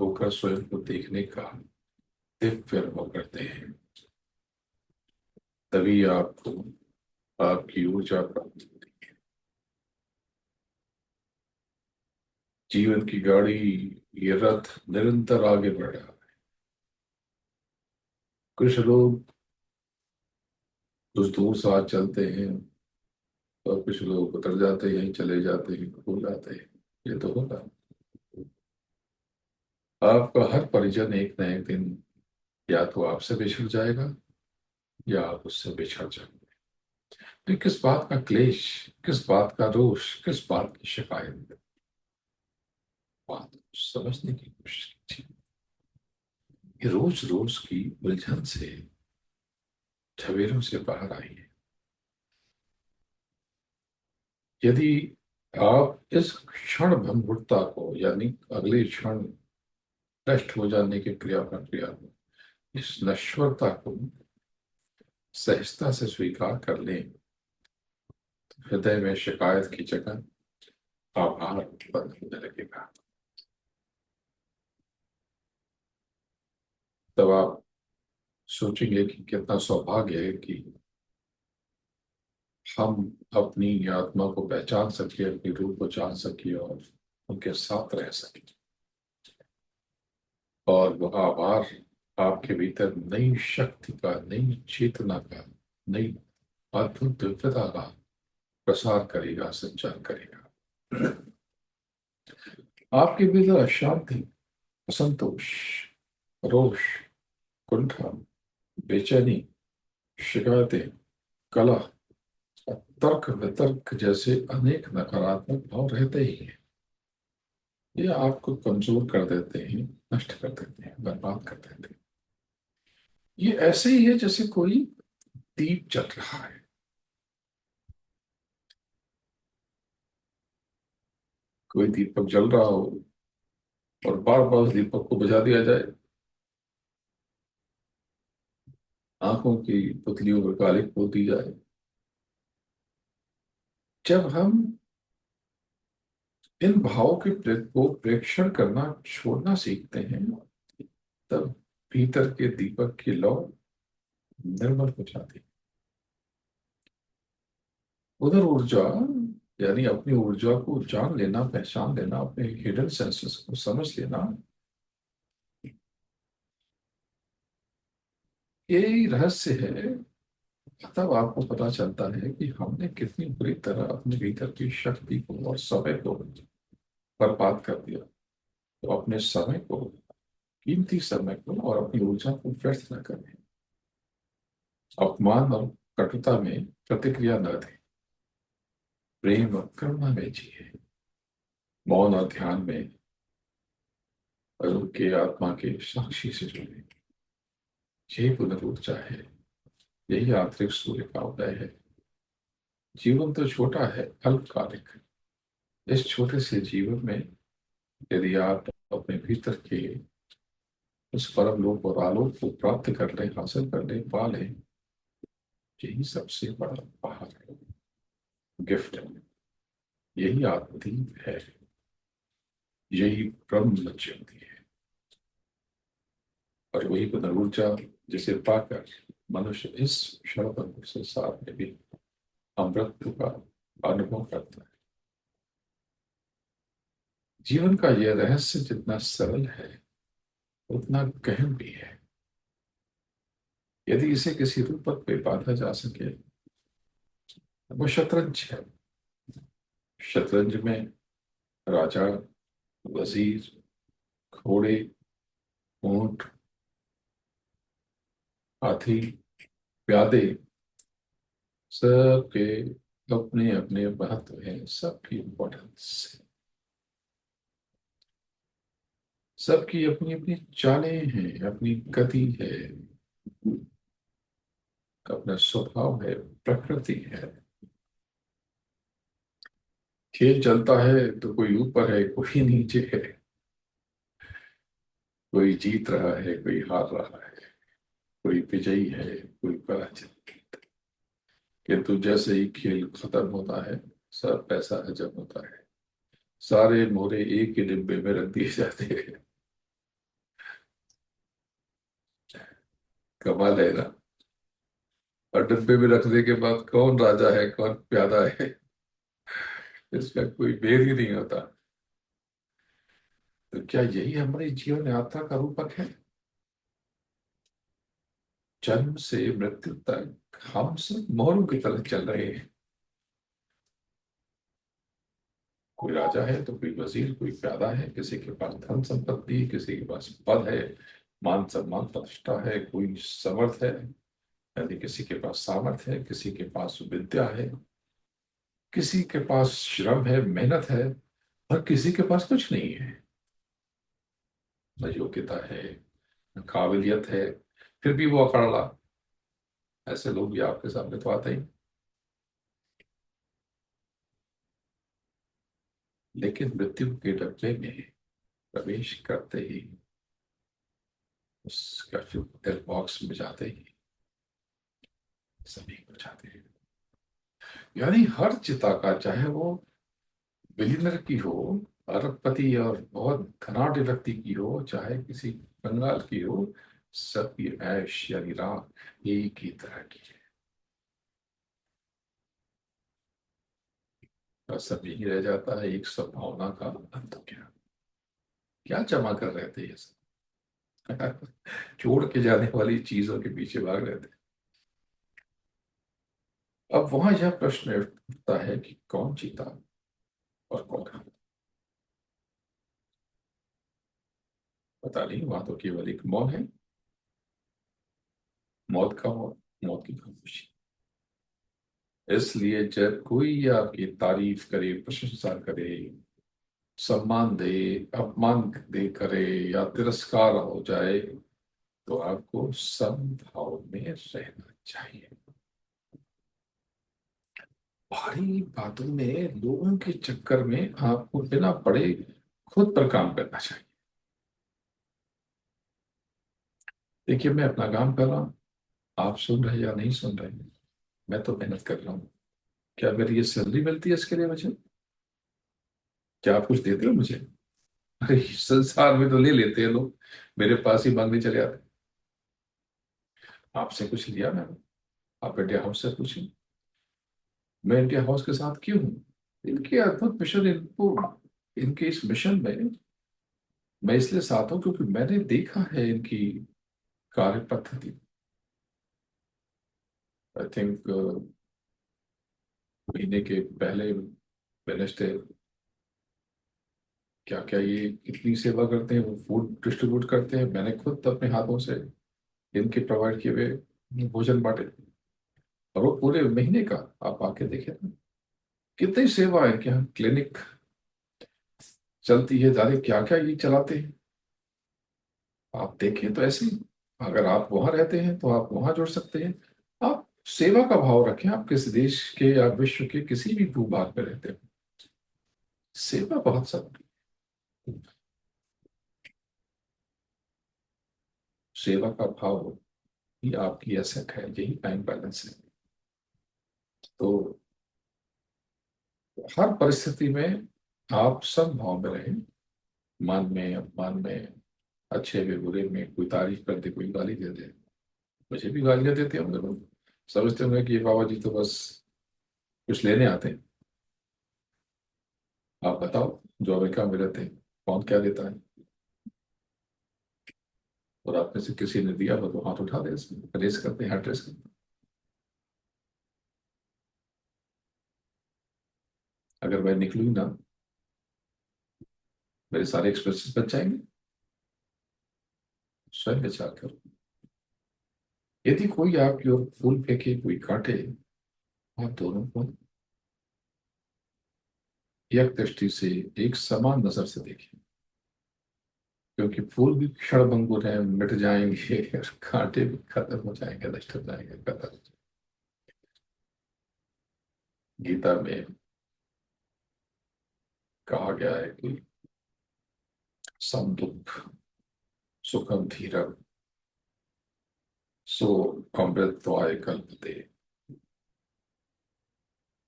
होकर स्वयं को देखने का दिव्य अनुभव करते हैं, तभी आपको आपकी ऊर्जा प्राप्त होती है। जीवन की गाड़ी, ये रथ निरंतर आगे बढ़ रहा है। कुछ लोग कुछ दूर साथ चलते हैं, और कुछ लोग उतर जाते हैं, चले जाते हैं, भूल जाते हैं। ये तो होगा। आपका हर परिजन एक न एक दिन या तो आपसे बिछड़ जाएगा, या आप उससे बिछड़ जाएंगे। तो किस बात का क्लेश, किस बात का रोष, किस बात की शिकायत, बात समझने की कोशिश कीजिए। ये रोज रोज की उलझन से, झवेरों से बाहर आइए। यदि आप इस क्षण भंगुरता को, यानी अगले क्षण नष्ट हो जाने की क्रिया प्रक्रिया को, इस नश्वरता को सहजता से स्वीकार कर लें, तो हृदय में शिकायत की जगह आभार उत्पन्न होने लगेगा। तब आप सोचेंगे कि कितना सौभाग्य है कि हम अपनी आत्मा को पहचान सके, अपनी रूह को जान सके, और उनके साथ रह सके। और वह आभार आपके भीतर नई शक्ति का, नई चेतना का, नई अद्भुत दिव्यता का प्रसार करेगा, संचार करेगा। आपके भीतर अशांति, असंतोष, रोष, कुंठा, बेचैनी, शिकायतें, कलह, तर्क वितर्क जैसे अनेक नकारात्मक भाव रहते ही हैं। ये आपको कमजोर कर देते हैं, नष्ट कर देते हैं, बर्बाद कर देते हैं। ये ऐसे ही है जैसे कोई दीप जल रहा है। कोई दीपक जल रहा हो और बार बार उस दीपक को बुझा दिया जाए, आंखों की पुतलियों पर कालिक पोत दी जाए। जब हम इन भावों के को प्रेक्षण करना छोड़ना सीखते हैं, तब भीतर के दीपक की लौ निर्मल हो जाती है। उधर ऊर्जा, यानी अपनी ऊर्जा को जान लेना, पहचान लेना, अपने हिडन सेंसेस को समझ लेना, यही रहस्य है। तब आपको पता चलता है कि हमने कितनी बुरी तरह अपने भीतर की शक्ति को और समय को बर्बाद कर दिया। तो अपने समय को, कीमती समय को और अपनी ऊर्जा को व्यर्थ न करें। अपमान और कटुता में प्रतिक्रिया न दें। प्रेम और करुणा में जिए। मौन और ध्यान में उनके आत्मा के साक्षी से जुड़े। यही पुनर्ऊर्जा है, यही आंतरिक सूर्य का उदय है। जीवन तो छोटा है, अल्पकालिक। इस छोटे से जीवन में यदि आप अपने भीतर के उस परम लोक और आलोक को प्राप्त कर लें, हासिल कर लें, पा लें, यही सबसे बड़ा उपहार है, गिफ्ट है। यही आत्मदीप है, यही ब्रह्म ज्योति है। और वही पुनर्ऊर्जा जिसे पाकर मनुष्य इस क्षण पर संसार में भी अमृत का अनुभव करता है। जीवन का यह रहस्य जितना सरल है उतना गहन भी है। यदि इसे किसी रूपक में बांधा जा सके, वो शतरंज है। शतरंज में राजा, वजीर, घोड़े, ऊंट, हाथी, प्यादे, सबके अपने अपने महत्व हैं, सबकी इम्पोर्टेंस है, सबकी अपनी अपनी चालें हैं, अपनी गति है, अपना स्वभाव है, प्रकृति है। खेल चलता है तो कोई ऊपर है, कोई नीचे है, कोई जीत रहा है, कोई हार रहा है, कोई विजयी है, कोई पराजित। किंतु जैसे ही खेल खत्म होता है, सब पैसा हजम होता है, सारे मोहरे एक ही डिब्बे में रख दिए जाते हैं। कमाल है ना। और डिब्बे में रखने के बाद कौन राजा है कौन प्यादा है, इसका कोई भेद ही नहीं होता। तो क्या यही हमारी जीवन यात्रा का रूपक है? जन्म से मृत्यु तक हम सब मोहरों की तरह चल रहे हैं। कोई राजा है तो कोई वजीर, कोई प्यादा है, किसी के पास धन संपत्ति है, किसी के पास पद है, मान सम्मान प्रतिष्ठा है, कोई समर्थ है, यदि किसी के पास सामर्थ्य है, किसी के पास विद्या है, किसी के पास श्रम है, मेहनत है, और किसी के पास कुछ नहीं है। न योग्यता है, न काबिलियत है, फिर भी वो अकड़ला। ऐसे लोग भी आपके सामने तो आते ही। लेकिन मृत्यु के डब्बे में प्रवेश करते ही, उसका जो डेथ बॉक्स में जाते ही सभी को जाते हैं। यानी हर चिता का, चाहे वो बिलियनर की हो, अरबपति और बहुत धनाढ़ व्यक्ति की हो, चाहे किसी बंगाल की हो, सबकी ऐश यानी रात एक ही तरह की है। और सब यही रह जाता है, एक सद्भावना का अंत क्या। क्या जमा कर रहे थे ये सब? छोड़ के जाने वाली चीजों के पीछे भाग रहे थे। अब वहां यह प्रश्न उठता है कि कौन जीता और कौन हारा। पता नहीं, वहां तो केवल एक मौन है, मौत का मौत, मौत की खामोशी। इसलिए जब कोई आपकी तारीफ करे, प्रशंसा करे, सम्मान दे, अपमान दे करे या तिरस्कार हो जाए, तो आपको समभाव में रहना चाहिए। भारी बातों में, लोगों के चक्कर में आपको बिना पड़े खुद पर काम करना चाहिए। देखिए, मैं अपना काम कर रहा हूँ, आप सुन रहे या नहीं सुन रहे, मैं तो मेहनत कर रहा हूँ। क्या मेरी ये सैलरी मिलती है इसके लिए मुझे? क्या आप कुछ देते हो मुझे? अरे संसार में तो ले लेते हैं लोग, मेरे पास ही मांगने चले आते। आपसे कुछ लिया मैंने? आप इंडिया हाउस से पूछें, मैं इंडिया हाउस के साथ क्यों हूँ? इनके अद्भुत मिशन, इनको, इनके इस मिशन में मैं इसलिए साथ हूँ क्योंकि मैंने देखा है इनकी कार्य पद्धति। आई थिंक महीने के पहले वेडनेसडे, क्या क्या ये कितनी सेवा करते हैं, वो फूड डिस्ट्रीब्यूट करते हैं, मैंने खुद अपने हाथों से इनके प्रोवाइड किए हुए भोजन बांटे। और वो पूरे महीने का, आप आके देखें ना, कितनी सेवा है इनके यहाँ, क्लिनिक चलती है, जाने क्या क्या ये चलाते हैं। आप देखें तो ऐसे ही, अगर आप वहां रहते हैं तो आप वहां जुड़ सकते हैं। आप सेवा का भाव रखें, आप किस देश के या विश्व के किसी भी भूभाग में रहते हो, सेवा बहुत सब। सेवा का भाव ही आपकी एसेट है, यही बैंक बैलेंस है। तो हर परिस्थिति में आप सब भाव में रहें, मान में, अपमान में, अच्छे में बुरे में, कोई तारीफ कर दे, कोई गाली दे दे। मुझे भी गालियां देते होंगे लोग, समझते होंगे कि ये बाबा जी तो बस कुछ लेने आते हैं। आप बताओ, जो अमेरिका में रहते हैं, कौन क्या देता है? और आप में से किसी ने दिया हो तो हाथ उठा दे, इसमें रेस करते हैं, हाथ रेस करते हैं। अगर मैं निकलूँ ना, मेरे सारे एक्सपेंसेस बच जाएंगे। स्वयं विचार करो। यदि कोई आपकी ओर फूल फेंके, कोई काटे, आप दोनों को एक दृष्टि से, एक समान नजर से देखें। क्योंकि फूल भी क्षणभंगुर है, मिट जाएंगे, और कांटे भी खत्म हो जाएंगे, नष्ट हो जाएंगे, खत्म हो जाएंगे। गीता में कहा गया है कि सम दुख सुखम धीरम सो अमृतत्वाय कल्पते।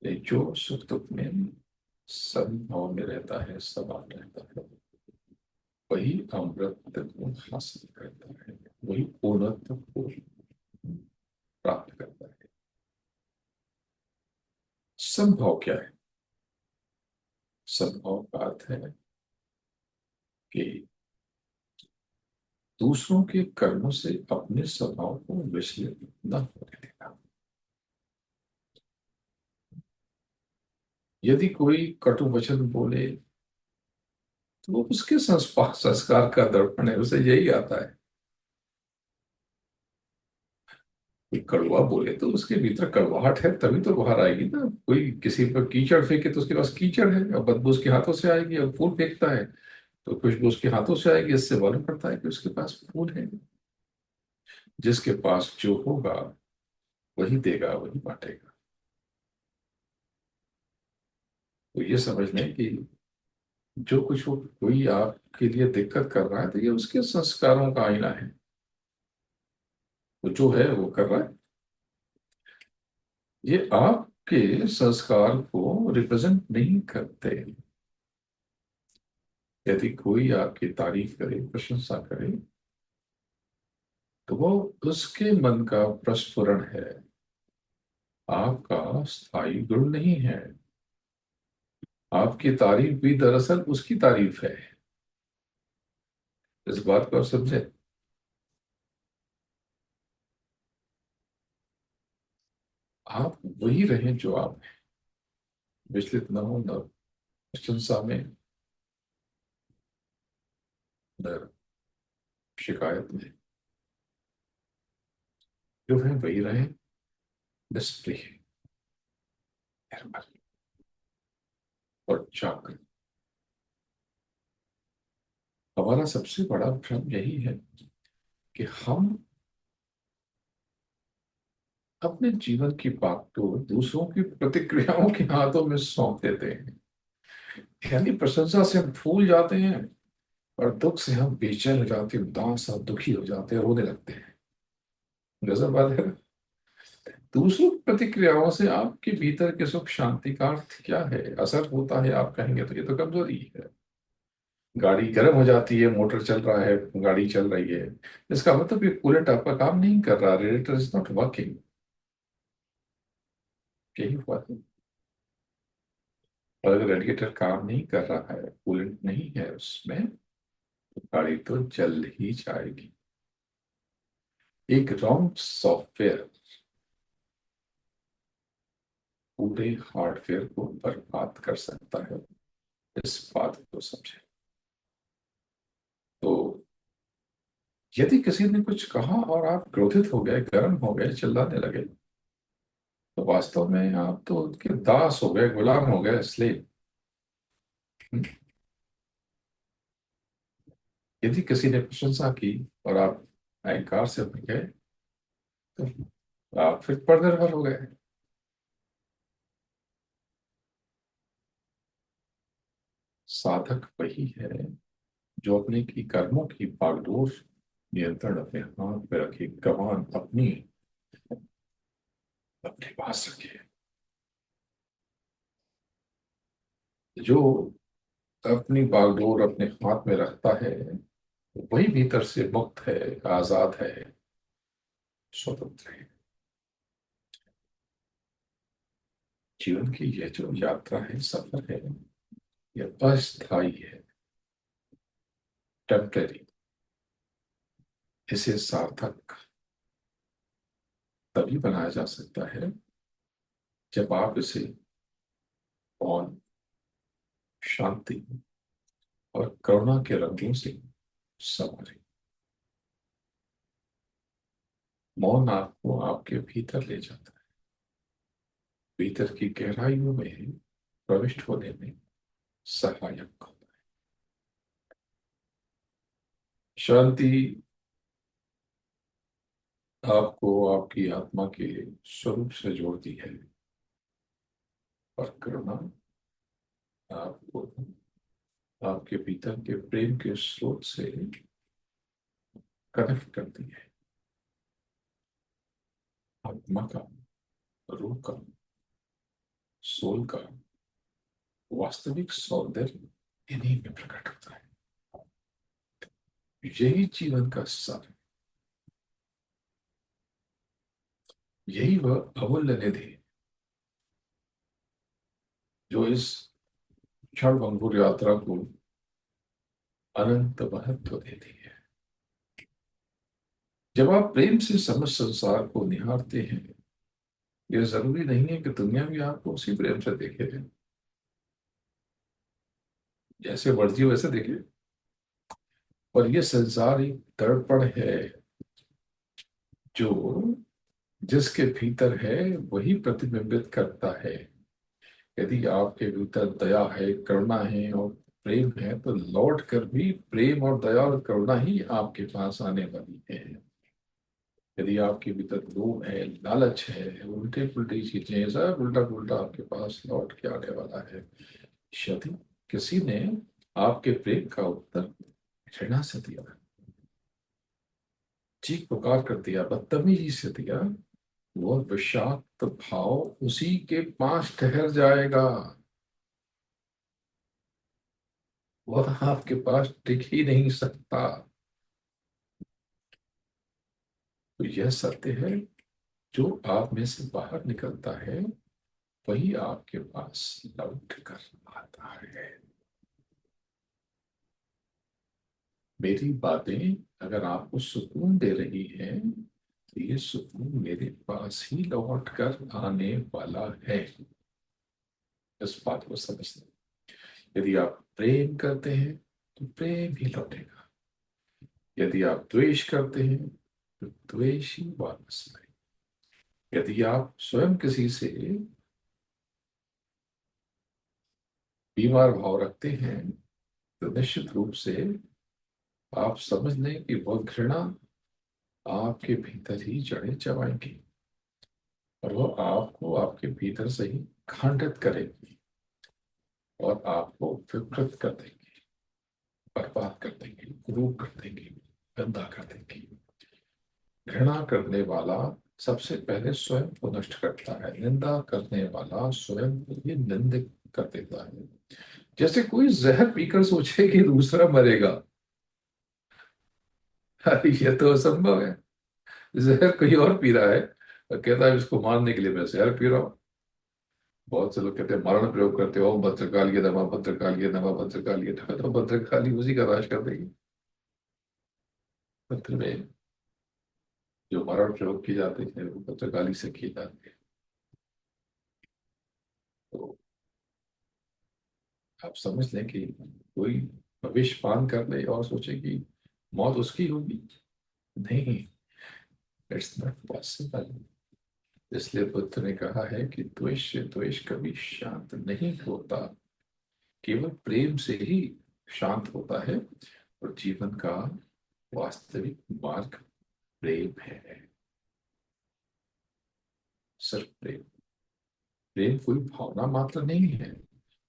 ये जो सुख दुख में समभाव में रहता है, समान रहता है, वही अमृत को हासिल करता है, वही पूर्णत्व को प्राप्त करता है। समभाव क्या है? समभाव का अर्थ है कि दूसरों के कर्मों से अपने स्वभाव को विचलित न होने देना। यदि कोई कटु वचन बोले, तो वो उसके संस्कार का दर्पण है, उसे यही आता है। कोई कड़वा बोले तो उसके भीतर कड़वाहट है, तभी तो बाहर आएगी ना। कोई किसी पर कीचड़ फेंके तो उसके पास कीचड़ है, और बदबू उसके हाथों से आएगी। और फूल फेंकता है तो खुशबू उसके हाथों से आएगी। इससे मालूम पड़ता है कि उसके पास फूल है। जिसके पास जो होगा वही देगा, वही बांटेगा। तो ये समझ लें कि जो कुछ वो कोई आपके लिए दिक्कत कर रहा है, तो ये उसके संस्कारों का आईना है। वो जो है वो कर रहा है। ये आपके संस्कार को रिप्रेजेंट नहीं करते। यदि कोई आपकी तारीफ करे, प्रशंसा करे, तो वो उसके मन का प्रस्फुरण है, आपका स्थायी गुण नहीं है। आपकी तारीफ भी दरअसल उसकी तारीफ है। इस बात को आप समझे। आप वही रहें जो आप हैं। विचलित न हो, न प्रशंसा में, न शिकायत में। जो है वही रहे, निष्प्रिय, निर्मल और चाकर। हमारा सबसे बड़ा भ्रम यही है कि हम अपने जीवन की बागडोर दूसरों की प्रतिक्रियाओं के हाथों में सौंप देते हैं। यानी प्रशंसा से हम फूल जाते हैं, और दुख से हम बेचैन हो जाते हैं, उदास और दुखी हो जाते हैं, रोने लगते हैं। गजब बात है। दूसरों की प्रतिक्रियाओं से आपके भीतर के सुख शांति का अर्थ क्या है, असर होता है, आप कहेंगे तो ये तो कमजोरी है। गाड़ी गर्म हो जाती है, मोटर चल रहा है, गाड़ी चल रही है, इसका मतलब ये कूलेंट आपका काम नहीं कर रहा, रेडिएटर इज नॉट वर्किंग। यही हुआ है। और अगर रेडिएटर काम नहीं कर रहा है, कूलेंट नहीं है उसमें, तो गाड़ी तो जल ही जाएगी। एक रॉन्ग सॉफ्टवेयर पूरे हार्डवेयर को बर्बाद कर सकता है। इस बात को समझे। तो यदि किसी ने कुछ कहा और आप क्रोधित हो गए, गर्म हो गए, चिल्लाने लगे, तो वास्तव में आप तो उनके दास हो गए, गुलाम हो गए, स्लेव। यदि किसी ने प्रशंसा की और आप अहंकार से भर गए, तो आप फिर पर निर्भर हो गए। साधक वही है जो अपने की कर्मों की बागडोर नियंत्रण अपने हाथ में रखे, कमान अपनी अपने पास रखे। जो अपनी बागडोर अपने हाथ में रखता है, वही भीतर से मुक्त है, आजाद है, स्वतंत्र है। जीवन की यह जो यात्रा है, सफर है, यह अस्थाई है, टेम्परेरी। इसे सार्थक तभी बनाया जा सकता है जब आप इसे मौन, शांति और करुणा के रंगों से संवारें। मौन आपको आपके भीतर ले जाता है, भीतर की गहराइयों में प्रविष्ट होने में सहायक होता है। शांति आपको आपकी आत्मा के स्वरूप से जोड़ती है और करुणा आपको आपके भीतर के प्रेम के स्रोत से कनेक्ट करती है। आत्मा का, रूह का, सोल का वास्तविक सौंदर्य इन्हीं में प्रकट होता है। यही जीवन का सार है। यही वह अमूल्य निधि है जो इस क्षणभंगुर यात्रा को अनंत महत्व देती है। जब आप प्रेम से समस्त संसार को निहारते हैं, यह जरूरी नहीं है कि दुनिया भी आपको उसी प्रेम से देखे। जैसे मर्जी वैसे देखे। और यह संसार एक दर्पण है जो जिसके भीतर है वही प्रतिबिंबित करता है। यदि आपके भीतर दया है, करुणा है और प्रेम है, तो लौट कर भी प्रेम और दया और करुणा ही आपके पास आने वाली है। यदि आपके भीतर लोभ है, लालच है, उल्टे पुल्टी चीजें, सब उल्टा पुल्टा आपके पास लौट के आने वाला है। यदि किसी ने आपके प्रेम का उत्तर घृणा से दिया, चीख पुकार कर दिया, बदतमीजी से दिया, वह विषाक्त भाव उसी के पास ठहर जाएगा। वह आपके पास टिक ही नहीं सकता। तो यह सत्य है, जो आप में से बाहर निकलता है वही आपके पास लौट कर आता है। मेरी बातें अगर आपको सुकून दे रही हैं, तो ये सुकून मेरे पास ही लौट कर आने वाला है। इस बात को समझना। यदि आप प्रेम करते हैं तो प्रेम ही लौटेगा। यदि आप द्वेष करते हैं तो द्वेष ही वापस आएगा। यदि आप स्वयं किसी से बीमार भाव रखते हैं, तो निश्चित रूप से आप समझ लें कि वह घृणा आपके भीतर ही जड़ें चबाएंगी और वह आपको आपके भीतर से ही खंडित करेगी और आपको विकृत कर देंगी, बर्बाद कर देंगी, क्रूर कर देंगी, गंदा कर देंगी। घृणा करने वाला सबसे पहले स्वयं को नष्ट करता है। निंदा करने वाला स्वयं को ही निंदित कर देता है। जैसे कोई जहर पीकर सोचे कि दूसरा मरेगा। अरे यह तो असंभव है। जहर कोई और पी रहा है और कहता है इसको मारने के लिए मैं जहर पी रहा हूँ। बहुत से लोग कहते हैं मारण प्रयोग करते हो, भद्रकाली नमा, भद्रकाली नमा, भद्रकाली नमा, तो भद्रकाली उसी का नाश कर देगी। पत्र में जो मारण प्रयोग किए जाते हैं वो भद्रकाली से किए जाते हैं। तो आप समझ लें कि कोई भविष्य पान कर ले और सोचे कि मौत उसकी होगी, नहीं, इट्स नॉट पॉसिबल। इसलिए बुद्ध ने कहा है कि द्वेष से द्वेष कभी शांत नहीं होता, केवल प्रेम से ही शांत होता है। और जीवन का वास्तविक मार्ग प्रेम है, सिर्फ प्रेम। प्रेम कोई भावना मात्र नहीं है,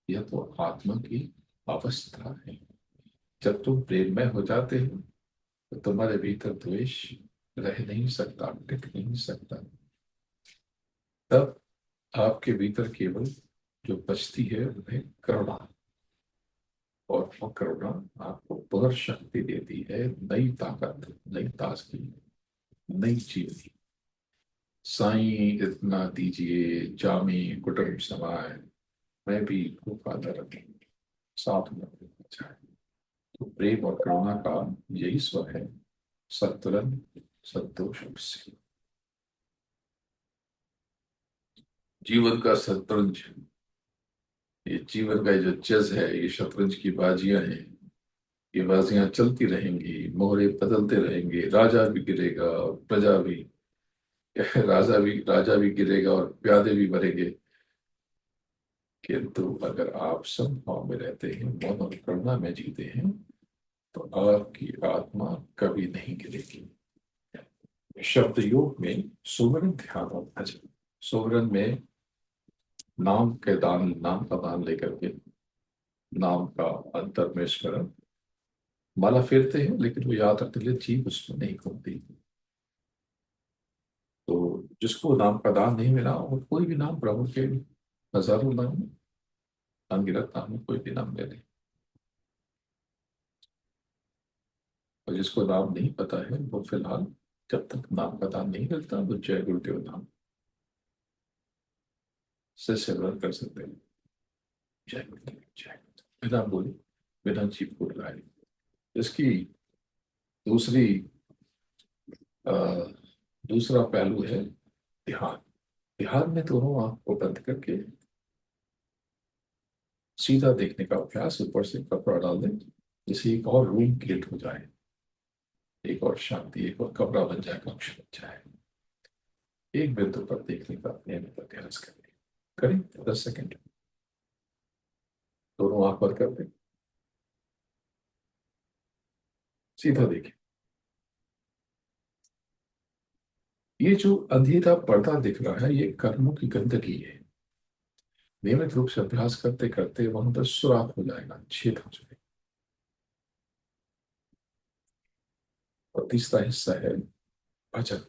यह तो आत्मा की अवस्था है। जब तुम प्रेममय हो जाते हो तो तुम्हारे भीतर द्वेष रह नहीं सकता, टिक नहीं सकता। तब आपके भीतर केवल जो बचती है वह करुणा। और वो करुणा आपको पुनर्शक्ति देती है, नई ताकत, नई ताजगी, नई जीवनी। साईं इतना दीजिए जामी कुटुम्ब समाए, मैं भी खूब आदर रखूं। साथ में रहना चाहे। तो प्रेम और करुणा का यही स्वर है, सत्वरन संतोष और सील। जीवन का शतरंज, ये जीवन का जो चेस है, ये शतरंज की बाजियां हैं। ये बाजियां चलती रहेंगी, मोहरे बदलते रहेंगे, राजा भी गिरेगा और प्रजा भी राजा भी गिरेगा और प्यादे भी मरेंगे। किंतु अगर आप समभाव में रहते हैं, मौन और करुणा में जीते हैं, तो आपकी आत्मा कभी नहीं गिरेगी। शब्द योग में सुमिरन ध्यान और भजन। सुमिरन में नाम का दान लेकर के, नाम का अंतर में स्मरण, माला फेरते हैं, लेकिन वो याद रखते लिए जीव उसमें नहीं घूमती। तो जिसको नाम का दान नहीं मिला, वो कोई भी नाम, प्रभु के हजारों नाम में, अनगिनत नाम में कोई भी नाम ले ले। और जिसको नाम नहीं पता है, वो फिलहाल जब तक नाम का दान नहीं मिलता, वो जय गुरुदेव नाम से सेवन कर सकते हैं। जय गुरुदेव, जय गुरुदेव, बिना बोले, बिना जीभ को हिलाए। इसकी दूसरी अ, दूसरा पहलू है ध्यान। ध्यान में दोनों आंख को बंद करके सीधा देखने का अभ्यास, ऊपर से कपड़ा डाल दें, जिससे एक और रूम क्रिएट हो जाए, एक और शांति, एक और कपड़ा बन जाए, कक्ष बन जाए। एक बिंदु पर देखने का नियमित अभ्यास करें। करें 10 सेकेंड, दोनों आंख बंद कर दें, सीधा देखें। ये जो अंधेरा पर्दा दिख रहा है, ये कर्मों की गंदगी है। नियमित रूप से अभ्यास करते करते वहां पर सुराख हो जाएगा, छेद हो जाएगा। और तीसरा हिस्सा है भजन।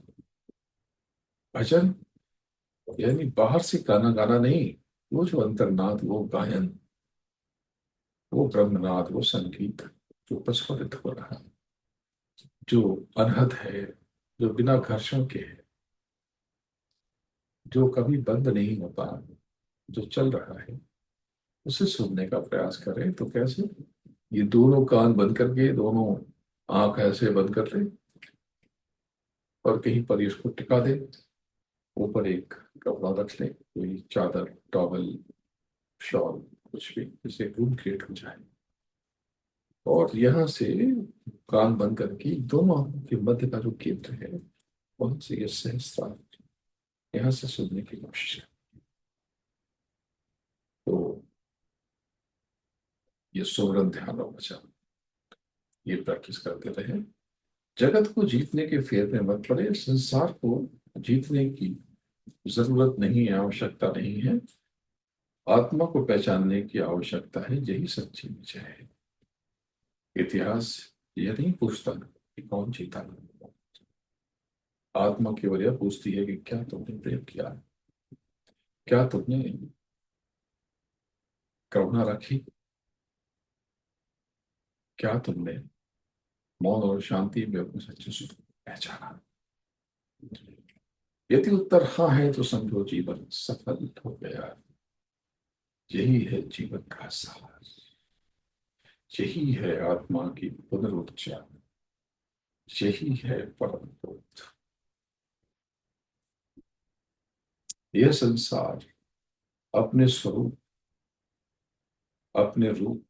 भजन यानी बाहर से गाना गाना नहीं, वो जो अंतर्नाद, वो गायन, वो ब्रह्मनाद, वो संगीत जो प्रस्फुटित हो रहा है, जो अनहद है, जो बिना घर्षण के है, जो कभी बंद नहीं होता, जो चल रहा है, उसे सुनने का प्रयास करें। तो कैसे? ये दोनों कान बंद करके, दोनों आंख ऐसे बंद कर ले, और कहीं पर इसको टिका दे, ऊपर एक कपड़ा रख ले, कोई चादर, टॉवल, शॉल, कुछ भी, जिससे रूम क्रिएट हो जाए। और यहाँ से कान बंद करके दोनों आंखों के मध्य का जो केंद्र है, वहां से ये सहस्त्र, यहाँ से सुनने की कोशिश करें। तो ये सोवरन ध्यान और बचाव, ये प्रैक्टिस करते रहे। जगत को जीतने के फेर में मत पड़े, संसार को जीतने की जरूरत नहीं है, आवश्यकता नहीं है। आत्मा को पहचानने की आवश्यकता है, यही सच्ची विजय है। इतिहास यह नहीं पूछता कि कौन जीता, आत्मा केवल यह पूछती है कि क्या तुमने प्रेम किया, क्या तुमने करुणा रखी, क्या तुमने मौन और शांति में अपने सच्चे सुख को पहचाना। यदि उत्तर हाँ है, तो समझो जीवन सफल हो गया। यही है जीवन का सार, यही है आत्मा की पुनरुच्चार, यही है परम बोध। यह संसार अपने स्वरूप, अपने रूप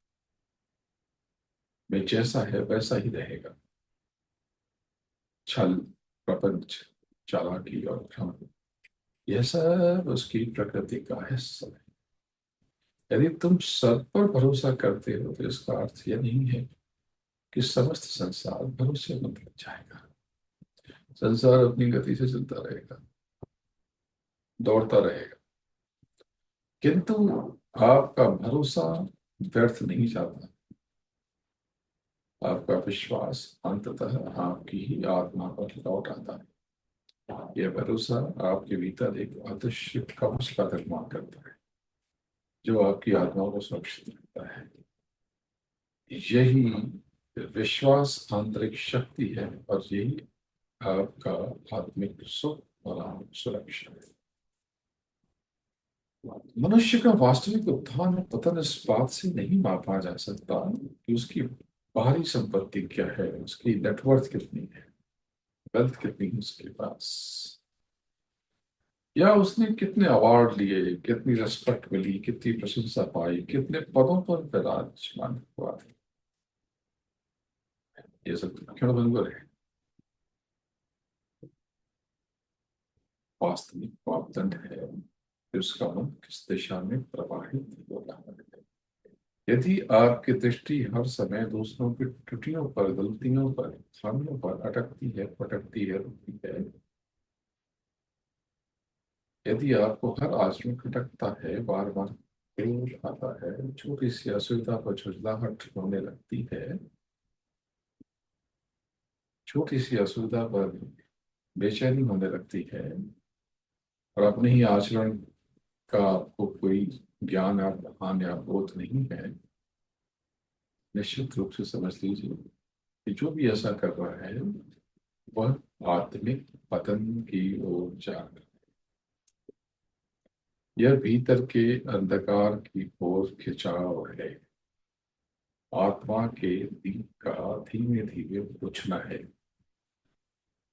में जैसा है वैसा ही रहेगा। छल, प्रपंच, चालाकी और भ्रम, यह सब उसकी प्रकृति का हिस्सा है। यदि तुम सब पर भरोसा करते हो, तो इसका अर्थ यह नहीं है कि समस्त संसार भरोसेमंद बन जाएगा। संसार अपनी गति से चलता रहेगा, दौड़ता रहेगा, किंतु आपका भरोसा व्यर्थ नहीं जाता। आपका विश्वास अंततः आपकी ही आत्मा पर लौट आता है। यह भरोसा आपके भीतर एक अदृश्य कवच का निर्माण करता है, जो आपकी आत्मा को सुरक्षित रखता है। यही विश्वास आंतरिक शक्ति है, और यही आपका आत्मिक सुख और आत्मिक सुरक्षा है। मनुष्य का वास्तविक उत्थान और पतन इस बात से नहीं मापा जा सकता कि उसकी बाहरी संपत्ति क्या है, उसकी नेटवर्थ कितनी है, वेल्थ कितनी है उसके पास, या उसने कितने अवार्ड लिए, कितनी रेस्पेक्ट मिली, कितनी प्रशंसा पाई, कितने पदों पर विराजमान हुआ। ये सब तो क्षणभंगुर है। वास्तविक मापदंड है कि उसका मन किस दिशा में प्रवाहित हो रहा है। यदि आपकी दृष्टि हर समय दूसरों की त्रुटियों पर, गलतियों पर, खामियों पर अटकती है, पटकती है, रुकती है, यदि आपको हर आचरण खटकता है, बार बार क्रोध आता है, छोटी सी असुविधा पर झुंझलाहट होने लगती है, छोटी सी असुविधा पर बेचैनी होने लगती है, और अपने ही आचरण का आपको कोई ज्ञान या भान या बोध नहीं है, निश्चित रूप से समझ लीजिए कि जो भी ऐसा कर रहा है वह आत्मिक पतन की ओर जा रहा है। यह भीतर के अंधकार की ओर खिंचाव है। आत्मा के दीप का धीमे धीमे बुझना है।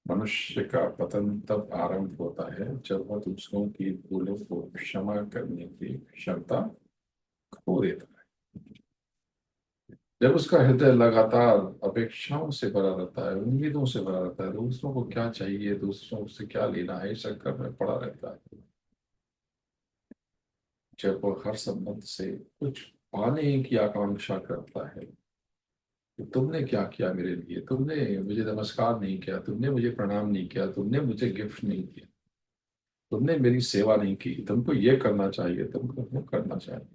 मनुष्य का पतन तब आरंभ होता है जब वह दूसरों की भूलों को क्षमा करने की क्षमता खो देता है। जब उसका हृदय लगातार अपेक्षाओं से भरा रहता है, उम्मीदों से भरा रहता है, दूसरों को क्या चाहिए, दूसरों से क्या लेना है, इस चक्कर में पड़ा रहता है। जब वो हर संबंध से कुछ पाने की आकांक्षा करता है कि तुमने क्या किया मेरे लिए, तुमने मुझे नमस्कार नहीं किया, तुमने मुझे प्रणाम नहीं किया, तुमने मुझे गिफ्ट नहीं किया, तुमने मेरी सेवा नहीं की, तुमको ये करना चाहिए, तुमको वो करना चाहिए।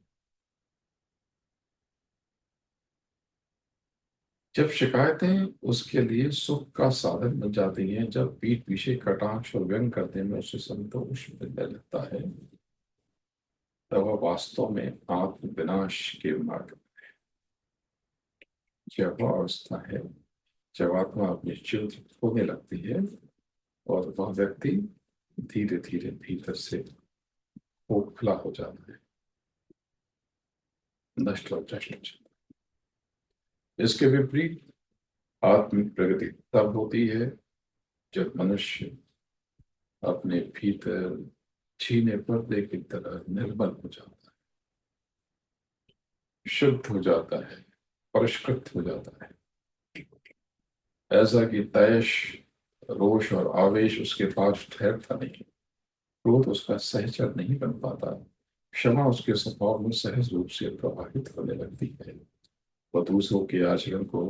जब शिकायतें उसके लिए सुख का साधन बन जाती हैं, जब पीठ पीछे कटाक्ष और व्यंग करने में उसे संतोष मिलने लगता है, तब वह वास्तव में आत्म विनाश के मार्ग। यह वह अवस्था है जब आत्मा अपनी ज्योति खोने लगती है और वह व्यक्ति धीरे धीरे भीतर से खोखला हो जाता है, नष्ट और भ्रष्ट हो जाता है। इसके विपरीत आत्मिक प्रगति तब होती है जब मनुष्य अपने भीतर छीने पर्दे की तरह निर्मल हो जाता है, शुद्ध हो जाता है, परिष्कृत हो जाता है। ऐसा कि तैश, रोष और आवेश उसके पास ठहरता नहीं, क्रोध उसका सहचर नहीं बन पाता, क्षमा उसके स्वभाव में सहज रूप से प्रवाहित होने लगती है। वह दूसरों के आचरण को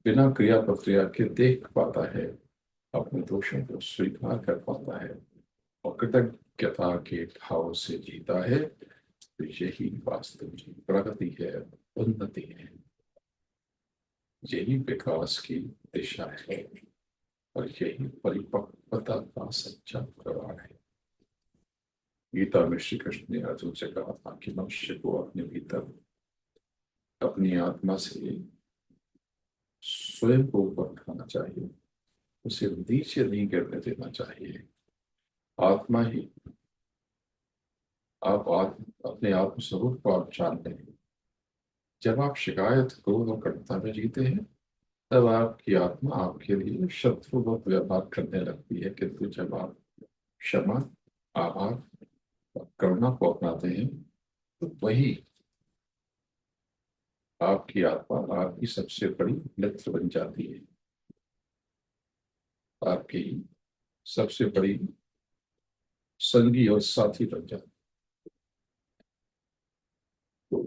बिना क्रिया प्रक्रिया के देख पाता है, अपने दोषों को स्वीकार कर पाता है और कृतज्ञता के भाव से जीता है। तो यही वास्तविक प्रगति है, उन्नति है, यही विकास की दिशा है, और यही परिपक्वता का सच्चा प्रवाह है। गीता में श्री कृष्ण ने अर्जुन से कहा था कि मनुष्य को अपने भीतर, अपनी आत्मा से स्वयं को ऊपर उठाना चाहिए, उसे नीचे नहीं गिरने देना चाहिए। आत्मा ही, अपने आत्म स्वरूप को आप जान लें। जब आप शिकायत, क्रोध और कटुता में जीते हैं, तब आपकी आत्मा आपके लिए शत्रुवत व्यवहार करने लगती है, किंतु जब आप क्षमा, आभार और करुणा को अपनाते हैं, तो वही आपकी आत्मा आपकी सबसे बड़ी मित्र बन जाती है, आपकी सबसे बड़ी संगी और साथी बन जाती है। तो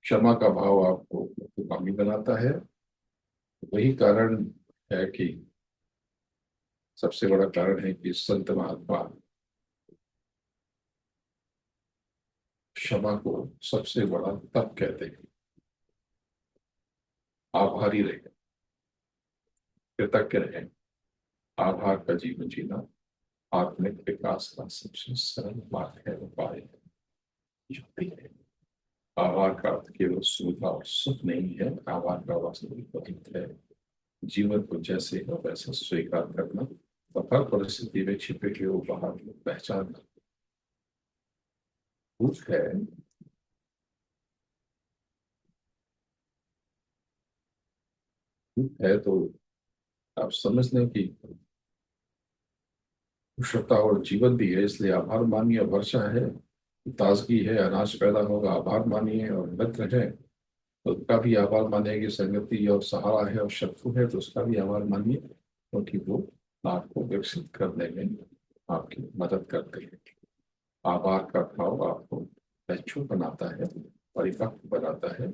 क्षमा का भाव आपको मुक्तिकामी बनाता है। वही कारण है कि, सबसे बड़ा कारण है कि संत महात्मा क्षमा को सबसे बड़ा तप कहते हैं। आभारी रहे, कृतज्ञ रहे। आभार का जीवन जीना आत्मिक विकास का सबसे सरल मार्ग है, उपाय है, युक्ति है। आभार का अर्थ केवल सुविधा और सुख नहीं है, आभार का वास्तविक अर्थ है जीवन को जैसे है वैसा स्वीकार करना और हर परिस्थिति में छिपे हुए उपहार को पहचानना। दुख है, दुख है तो आप समझ लें कि कुशलता और जीवन भी है, इसलिए आभार मानिए। वर्षा है, ताजगी है, अनाज पैदा होगा, आभार मानिए। और मित्र है तो उसका भी आभार मानिए कि संगति और सहारा है। और शत्रु है तो उसका भी आभार मानिए, क्योंकि वो आपको विकसित करने में आपकी मदद करते हैं। आभार का भाव आपको मैच्योर बनाता है, परिपक्व बनाता है।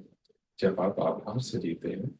जब आप आभार से जीते हैं,